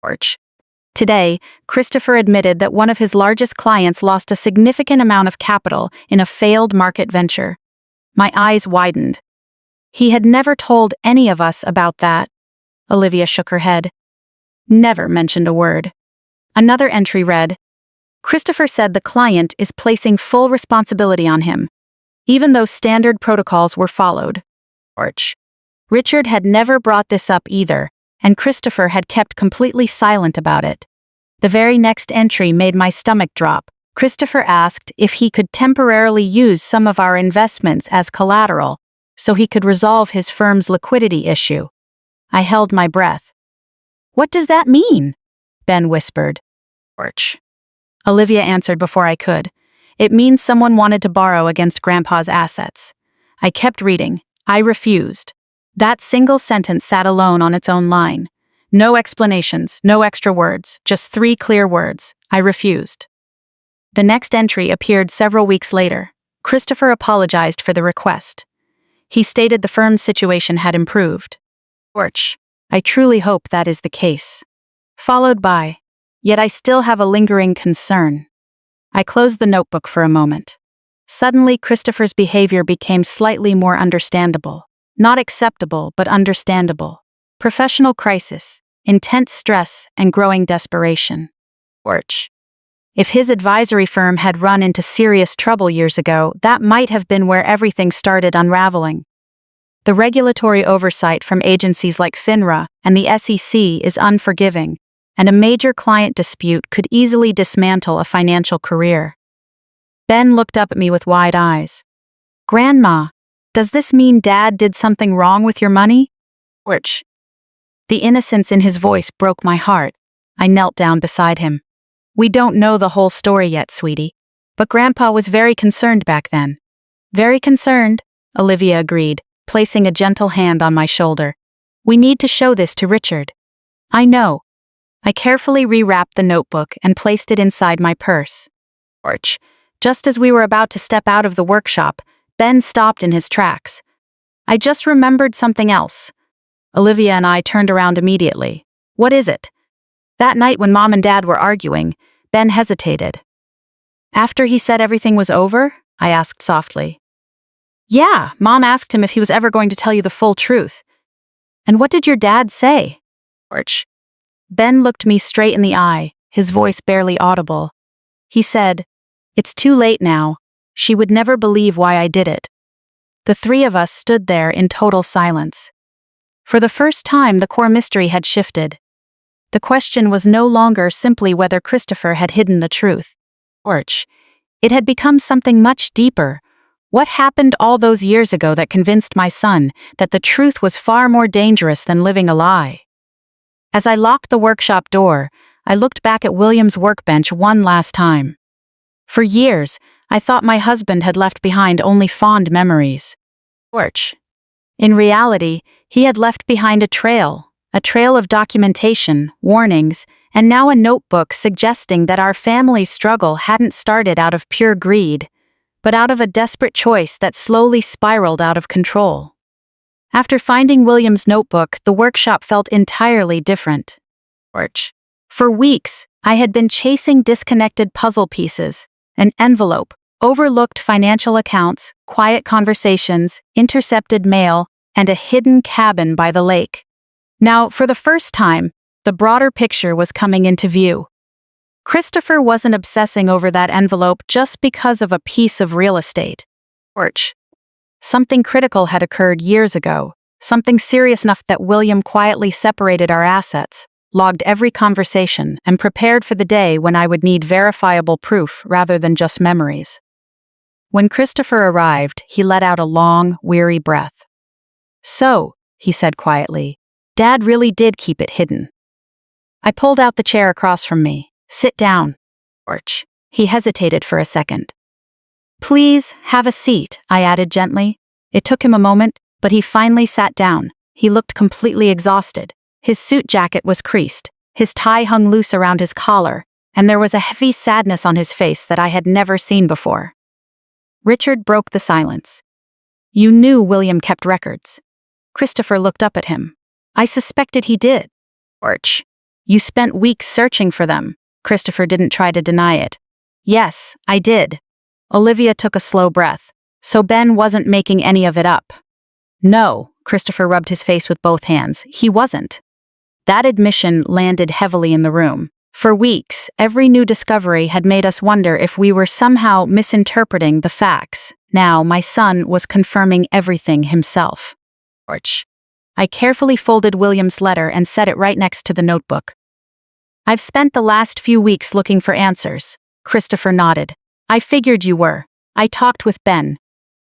[SPEAKER 1] Porch. Today, Christopher admitted that one of his largest clients lost a significant amount of capital in a failed market venture. My eyes widened. He had never told any of us about that. Olivia shook her head. Never mentioned a word. Another entry read, Christopher said the client is placing full responsibility on him, even though standard protocols were followed. Porch. Richard had never brought this up either, and Christopher had kept completely silent about it. The very next entry made my stomach drop. Christopher asked if he could temporarily use some of our investments as collateral, so he could resolve his firm's liquidity issue. I held my breath. What does that mean? Ben whispered. Porch. Olivia answered before I could. It means someone wanted to borrow against Grandpa's assets. I kept reading. I refused. That single sentence sat alone on its own line. No explanations, no extra words, just 3 clear words. I refused. The next entry appeared several weeks later. Christopher apologized for the request. He stated the firm's situation had improved. Porch. I truly hope that is the case. Followed by, yet I still have a lingering concern. I closed the notebook for a moment. Suddenly, Christopher's behavior became slightly more understandable. Not acceptable, but understandable. Professional crisis, intense stress, and growing desperation. Porch. If his advisory firm had run into serious trouble years ago, that might have been where everything started unraveling. The regulatory oversight from agencies like FINRA and the SEC is unforgiving, and a major client dispute could easily dismantle a financial career. Ben looked up at me with wide eyes. Grandma, does this mean Dad did something wrong with your money? Porch. The innocence in his voice broke my heart. I knelt down beside him. We don't know the whole story yet, sweetie, but Grandpa was very concerned back then. Very concerned, Olivia agreed, placing a gentle hand on my shoulder. We need to show this to Richard. I know. I carefully rewrapped the notebook and placed it inside my purse. Porch. Just as we were about to step out of the workshop, Ben stopped in his tracks. I just remembered something else. Olivia and I turned around immediately. What is it? That night when Mom and Dad were arguing, Ben hesitated. After he said everything was over? I asked softly. Yeah, Mom asked him if he was ever going to tell you the full truth. And what did your dad say? Porch. Ben looked me straight in the eye, his voice barely audible. He said, "It's too late now. She would never believe why I did it." The three of us stood there in total silence. For the first time, the core mystery had shifted. The question was no longer simply whether Christopher had hidden the truth. Porch. It had become something much deeper. What happened all those years ago that convinced my son that the truth was far more dangerous than living a lie? As I locked the workshop door, I looked back at William's workbench one last time. For years, I thought my husband had left behind only fond memories. Porch. In reality, he had left behind a trail of documentation, warnings, and now a notebook suggesting that our family's struggle hadn't started out of pure greed, but out of a desperate choice that slowly spiraled out of control. After finding William's notebook, the workshop felt entirely different. Porch. For weeks, I had been chasing disconnected puzzle pieces, an envelope, overlooked financial accounts, quiet conversations, intercepted mail, and a hidden cabin by the lake. Now, for the first time, the broader picture was coming into view. Christopher wasn't obsessing over that envelope just because of a piece of real estate. Porch. Something critical had occurred years ago, something serious enough that William quietly separated our assets, logged every conversation, and prepared for the day when I would need verifiable proof rather than just memories. When Christopher arrived, he let out a long, weary breath. "So," he said quietly, "Dad really did keep it hidden." I pulled out the chair across from me. "Sit down." Porch. He hesitated for a second. "Please, have a seat," I added gently. It took him a moment, but he finally sat down. He looked completely exhausted. His suit jacket was creased, his tie hung loose around his collar, and there was a heavy sadness on his face that I had never seen before. Richard broke the silence. "You knew William kept records." Christopher looked up at him. "I suspected he did." Porch. "You spent weeks searching for them." Christopher didn't try to deny it. "Yes, I did." Olivia took a slow breath. "So Ben wasn't making any of it up?" "No," Christopher rubbed his face with both hands. "He wasn't." That admission landed heavily in the room. For weeks, every new discovery had made us wonder if we were somehow misinterpreting the facts. Now, my son was confirming everything himself. Porch. I carefully folded William's letter and set it right next to the notebook. "I've spent the last few weeks looking for answers." Christopher nodded. "I figured you were. I talked with Ben."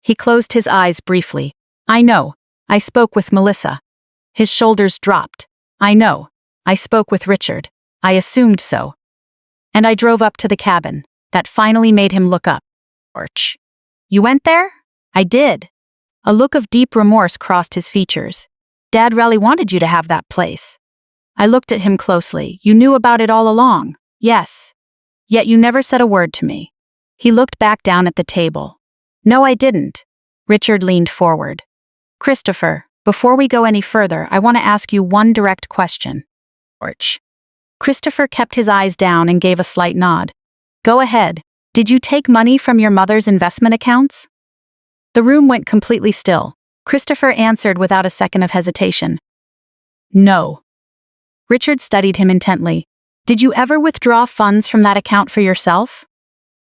[SPEAKER 1] He closed his eyes briefly. "I know. I spoke with Melissa." His shoulders dropped. "I know. I spoke with Richard. I assumed so." And I drove up to the cabin. That finally made him look up. Porch. "You went there?" "I did." A look of deep remorse crossed his features. "Dad really wanted you to have that place." I looked at him closely. "You knew about it all along." "Yes. Yet you never said a word to me." He looked back down at the table. "No, I didn't." Richard leaned forward. "Christopher, before we go any further, I want to ask you one direct question." Porch. Christopher kept his eyes down and gave a slight nod. "Go ahead. Did you take money from your mother's investment accounts?" The room went completely still. Christopher answered without a second of hesitation. "No." Richard studied him intently. "Did you ever withdraw funds from that account for yourself?"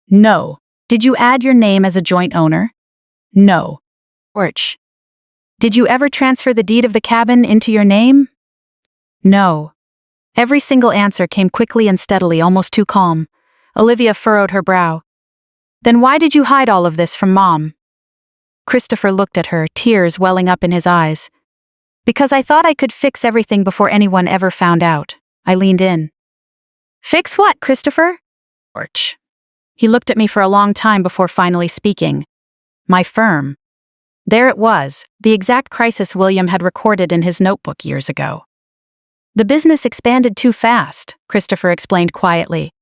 [SPEAKER 1] "No." "Did you add your name as a joint owner?" "No." Porch. "Did you ever transfer the deed of the cabin into your name?" "No." Every single answer came quickly and steadily, almost too calm. Olivia furrowed her brow. "Then why did you hide all of this from Mom?" Christopher looked at her, tears welling up in his eyes. "Because I thought I could fix everything before anyone ever found out." I leaned in. "Fix what, Christopher?" Porch. He looked at me for a long time before finally speaking. "My firm." There it was, the exact crisis William had recorded in his notebook years ago. The business expanded too fast, Christopher explained quietly.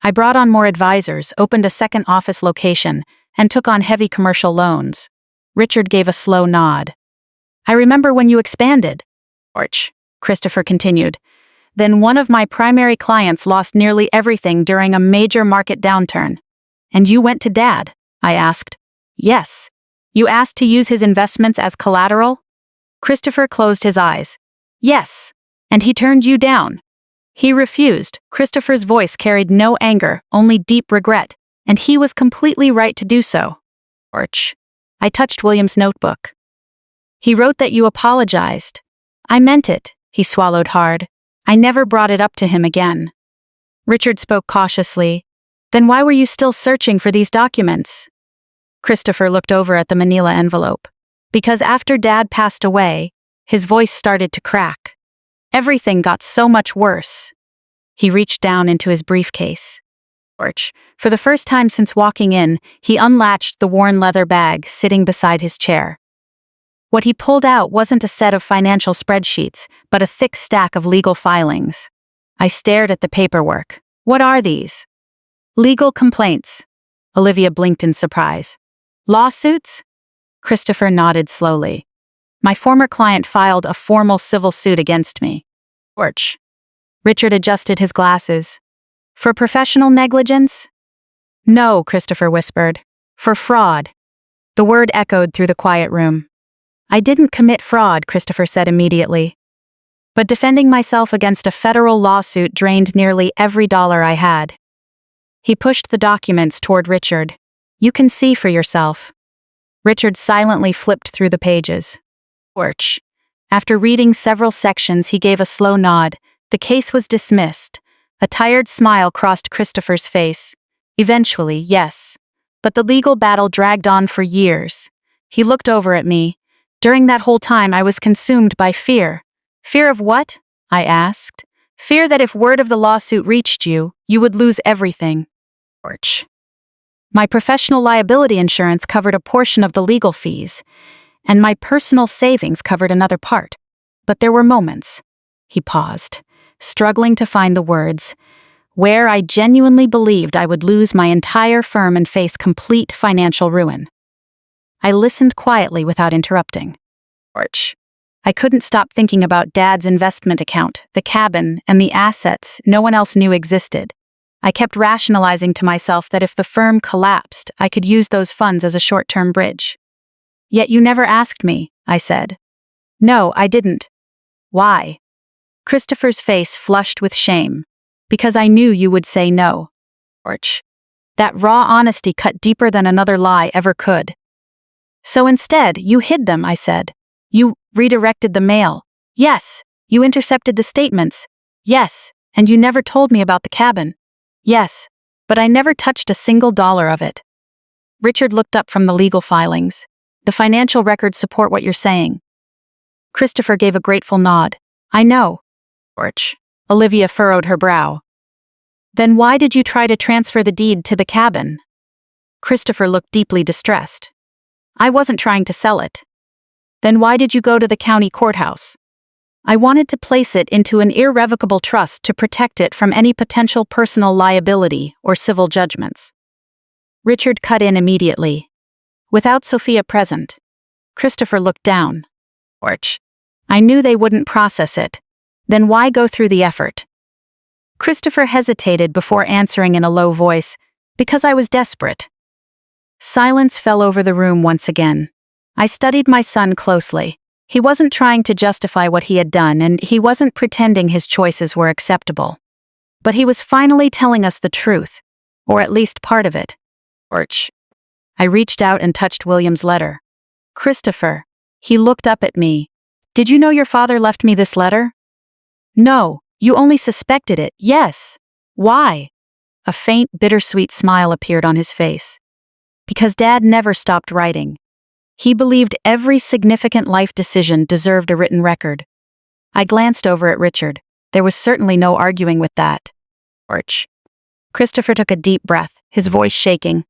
[SPEAKER 1] I brought on more advisors, opened a second office location, and took on heavy commercial loans. Richard gave a slow nod. I remember when you expanded. Orch, Christopher continued. Then one of my primary clients lost nearly everything during a major market downturn. And you went to Dad? I asked. Yes. You asked to use his investments as collateral? Christopher closed his eyes. Yes. And he turned you down. He refused. Christopher's voice carried no anger, only deep regret, and he was completely right to do so. Orch. I touched William's notebook. He wrote that you apologized. I meant it, he swallowed hard. I never brought it up to him again. Richard spoke cautiously. Then why were you still searching for these documents? Christopher looked over at the manila envelope. Because after Dad passed away, his voice started to crack. Everything got so much worse. He reached down into his briefcase. For the first time since walking in, he unlatched the worn leather bag sitting beside his chair. What he pulled out wasn't a set of financial spreadsheets, but a thick stack of legal filings. I stared at the paperwork. What are these? Legal complaints. Olivia blinked in surprise. Lawsuits? Christopher nodded slowly. My former client filed a formal civil suit against me. Richard adjusted his glasses. For professional negligence? No, Christopher whispered. For fraud. The word echoed through the quiet room. I didn't commit fraud, Christopher said immediately. But defending myself against a federal lawsuit drained nearly every dollar I had. He pushed the documents toward Richard. You can see for yourself. Richard silently flipped through the pages. After reading several sections, he gave a slow nod. The case was dismissed. A tired smile crossed Christopher's face. Eventually, yes. But the legal battle dragged on for years. He looked over at me. During that whole time, I was consumed by fear. Fear of what? I asked. Fear that if word of the lawsuit reached you, you would lose everything. My professional liability insurance covered a portion of the legal fees, and my personal savings covered another part. But there were moments. He paused, struggling to find the words, where I genuinely believed I would lose my entire firm and face complete financial ruin. I listened quietly without interrupting. I couldn't stop thinking about Dad's investment account, the cabin, and the assets no one else knew existed. I kept rationalizing to myself that if the firm collapsed, I could use those funds as a short-term bridge. Yet you never asked me, I said. No, I didn't. Why? Christopher's face flushed with shame. Because I knew you would say no. That raw honesty cut deeper than another lie ever could. So instead, you hid them, I said. You redirected the mail. Yes. You intercepted the statements. Yes. And you never told me about the cabin. Yes. But I never touched a single dollar of it. Richard looked up from the legal filings. The financial records support what you're saying. Christopher gave a grateful nod. I know. Olivia furrowed her brow. Then why did you try to transfer the deed to the cabin? Christopher looked deeply distressed. I wasn't trying to sell it. Then why did you go to the county courthouse? I wanted to place it into an irrevocable trust to protect it from any potential personal liability or civil judgments. Richard cut in immediately. Without Sophia present. Christopher looked down. I knew they wouldn't process it. Then why go through the effort? Christopher hesitated before answering in a low voice, because I was desperate. Silence fell over the room once again. I studied my son closely. He wasn't trying to justify what he had done, and he wasn't pretending his choices were acceptable. But he was finally telling us the truth, or at least part of it. I reached out and touched William's letter. Christopher. He looked up at me. Did you know your father left me this letter? No, you only suspected it, yes. Why? A faint, bittersweet smile appeared on his face. Because Dad never stopped writing. He believed every significant life decision deserved a written record. I glanced over at Richard. There was certainly no arguing with that. Christopher took a deep breath, his voice shaking.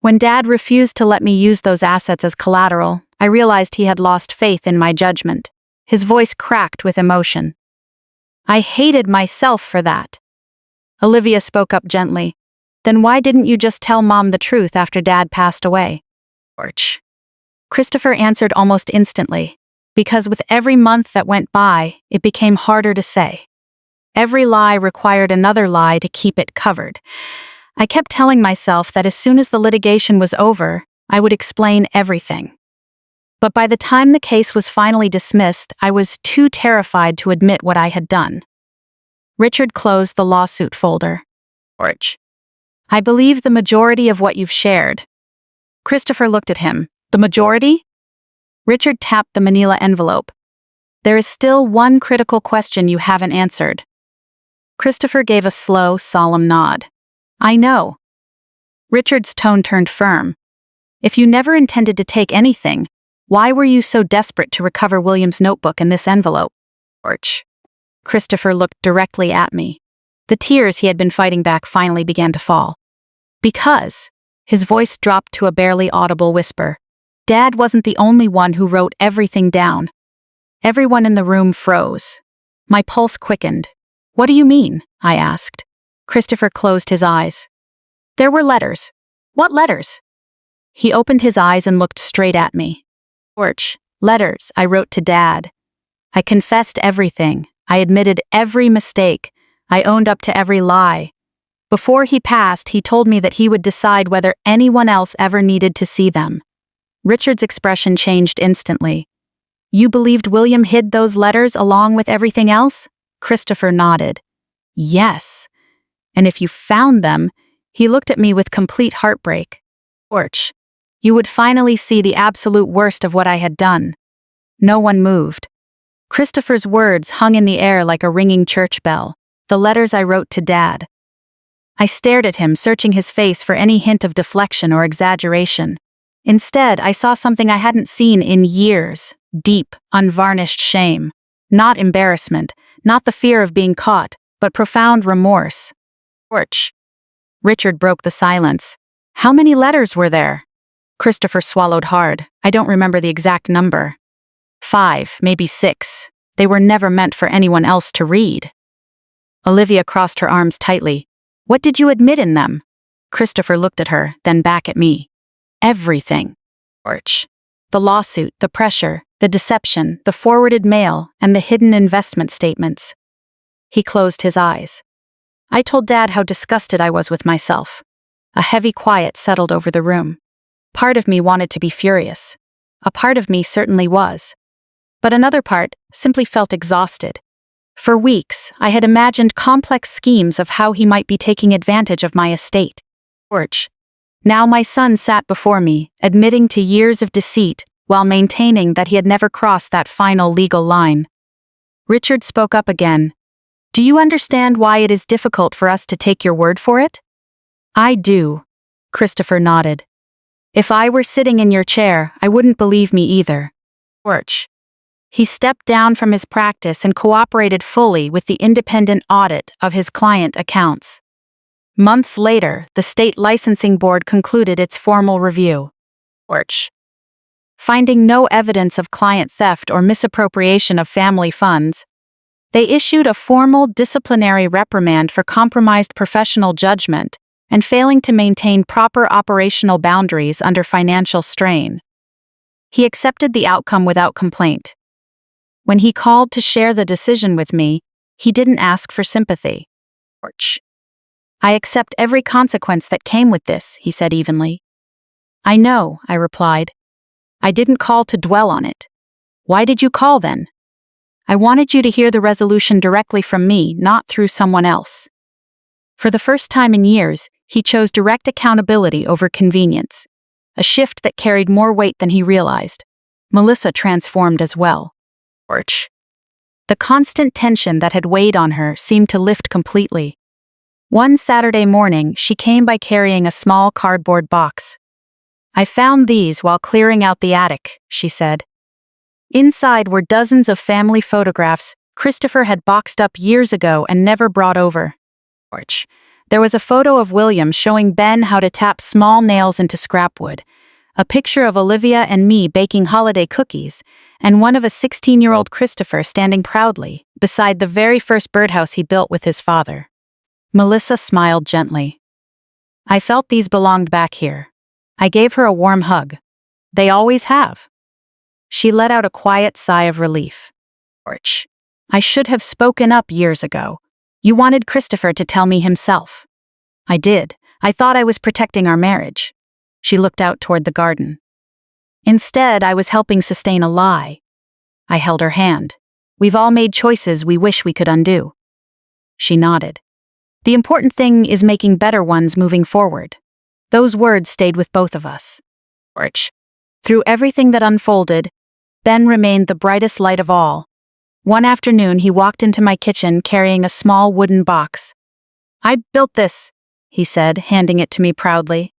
[SPEAKER 1] When Dad refused to let me use those assets as collateral, I realized he had lost faith in my judgment. His voice cracked with emotion. I hated myself for that. Olivia spoke up gently. Then why didn't you just tell Mom the truth after Dad passed away? George. Christopher answered almost instantly. Because with every month that went by, it became harder to say. Every lie required another lie to keep it covered. I kept telling myself that as soon as the litigation was over, I would explain everything. But by the time the case was finally dismissed, I was too terrified to admit what I had done. Richard closed the lawsuit folder. George. I believe the majority of what you've shared. Christopher looked at him. The majority? Richard tapped the manila envelope. There is still one critical question you haven't answered. Christopher gave a slow, solemn nod. I know. Richard's tone turned firm. If you never intended to take anything, why were you so desperate to recover William's notebook and this envelope? George. Christopher looked directly at me. The tears he had been fighting back finally began to fall. Because, his voice dropped to a barely audible whisper, Dad wasn't the only one who wrote everything down. Everyone in the room froze. My pulse quickened. What do you mean? I asked. Christopher closed his eyes. There were letters. What letters? He opened his eyes and looked straight at me. George, letters I wrote to Dad. I confessed everything. I admitted every mistake. I owned up to every lie. Before he passed, he told me that he would decide whether anyone else ever needed to see them. Richard's expression changed instantly. You believed William hid those letters along with everything else? Christopher nodded. Yes. And if you found them, he looked at me with complete heartbreak. George, you would finally see the absolute worst of what I had done. No one moved. Christopher's words hung in the air like a ringing church bell. The letters I wrote to Dad. I stared at him, searching his face for any hint of deflection or exaggeration. Instead, I saw something I hadn't seen in years. Deep, unvarnished shame. Not embarrassment, not the fear of being caught, but profound remorse. George. Richard broke the silence. How many letters were there? Christopher swallowed hard. I don't remember the exact number. 5, maybe 6. They were never meant for anyone else to read. Olivia crossed her arms tightly. What did you admit in them? Christopher looked at her, then back at me. Everything. George. The lawsuit, the pressure, the deception, the forwarded mail, and the hidden investment statements. He closed his eyes. I told Dad how disgusted I was with myself. A heavy quiet settled over the room. Part of me wanted to be furious. A part of me certainly was. But another part simply felt exhausted. For weeks, I had imagined complex schemes of how he might be taking advantage of my estate. George. Now my son sat before me, admitting to years of deceit, while maintaining that he had never crossed that final legal line. Richard spoke up again. Do you understand why it is difficult for us to take your word for it? I do. Christopher nodded. If I were sitting in your chair, I wouldn't believe me either. George. He stepped down from his practice and cooperated fully with the independent audit of his client accounts. Months later, the state licensing board concluded its formal review. George. Finding no evidence of client theft or misappropriation of family funds, they issued a formal disciplinary reprimand for compromised professional judgment and failing to maintain proper operational boundaries under financial strain. He accepted the outcome without complaint. When he called to share the decision with me, he didn't ask for sympathy. George. I accept every consequence that came with this, he said evenly. I know, I replied. I didn't call to dwell on it. Why did you call then? I wanted you to hear the resolution directly from me, not through someone else. For the first time in years, he chose direct accountability over convenience, a shift that carried more weight than he realized. Melissa transformed as well. George. The constant tension that had weighed on her seemed to lift completely. One Saturday morning, she came by carrying a small cardboard box. I found these while clearing out the attic, she said. Inside were dozens of family photographs Christopher had boxed up years ago and never brought over. George. There was a photo of William showing Ben how to tap small nails into scrap wood, a picture of Olivia and me baking holiday cookies, and one of a 16-year-old Christopher standing proudly beside the very first birdhouse he built with his father. Melissa smiled gently. I felt these belonged back here. I gave her a warm hug. They always have. She let out a quiet sigh of relief. George, I should have spoken up years ago. You wanted Christopher to tell me himself. I did. I thought I was protecting our marriage. She looked out toward the garden. Instead, I was helping sustain a lie. I held her hand. We've all made choices we wish we could undo. She nodded. The important thing is making better ones moving forward. Those words stayed with both of us. George. Through everything that unfolded, Ben remained the brightest light of all. One afternoon, he walked into my kitchen carrying a small wooden box. I built this, he said, handing it to me proudly.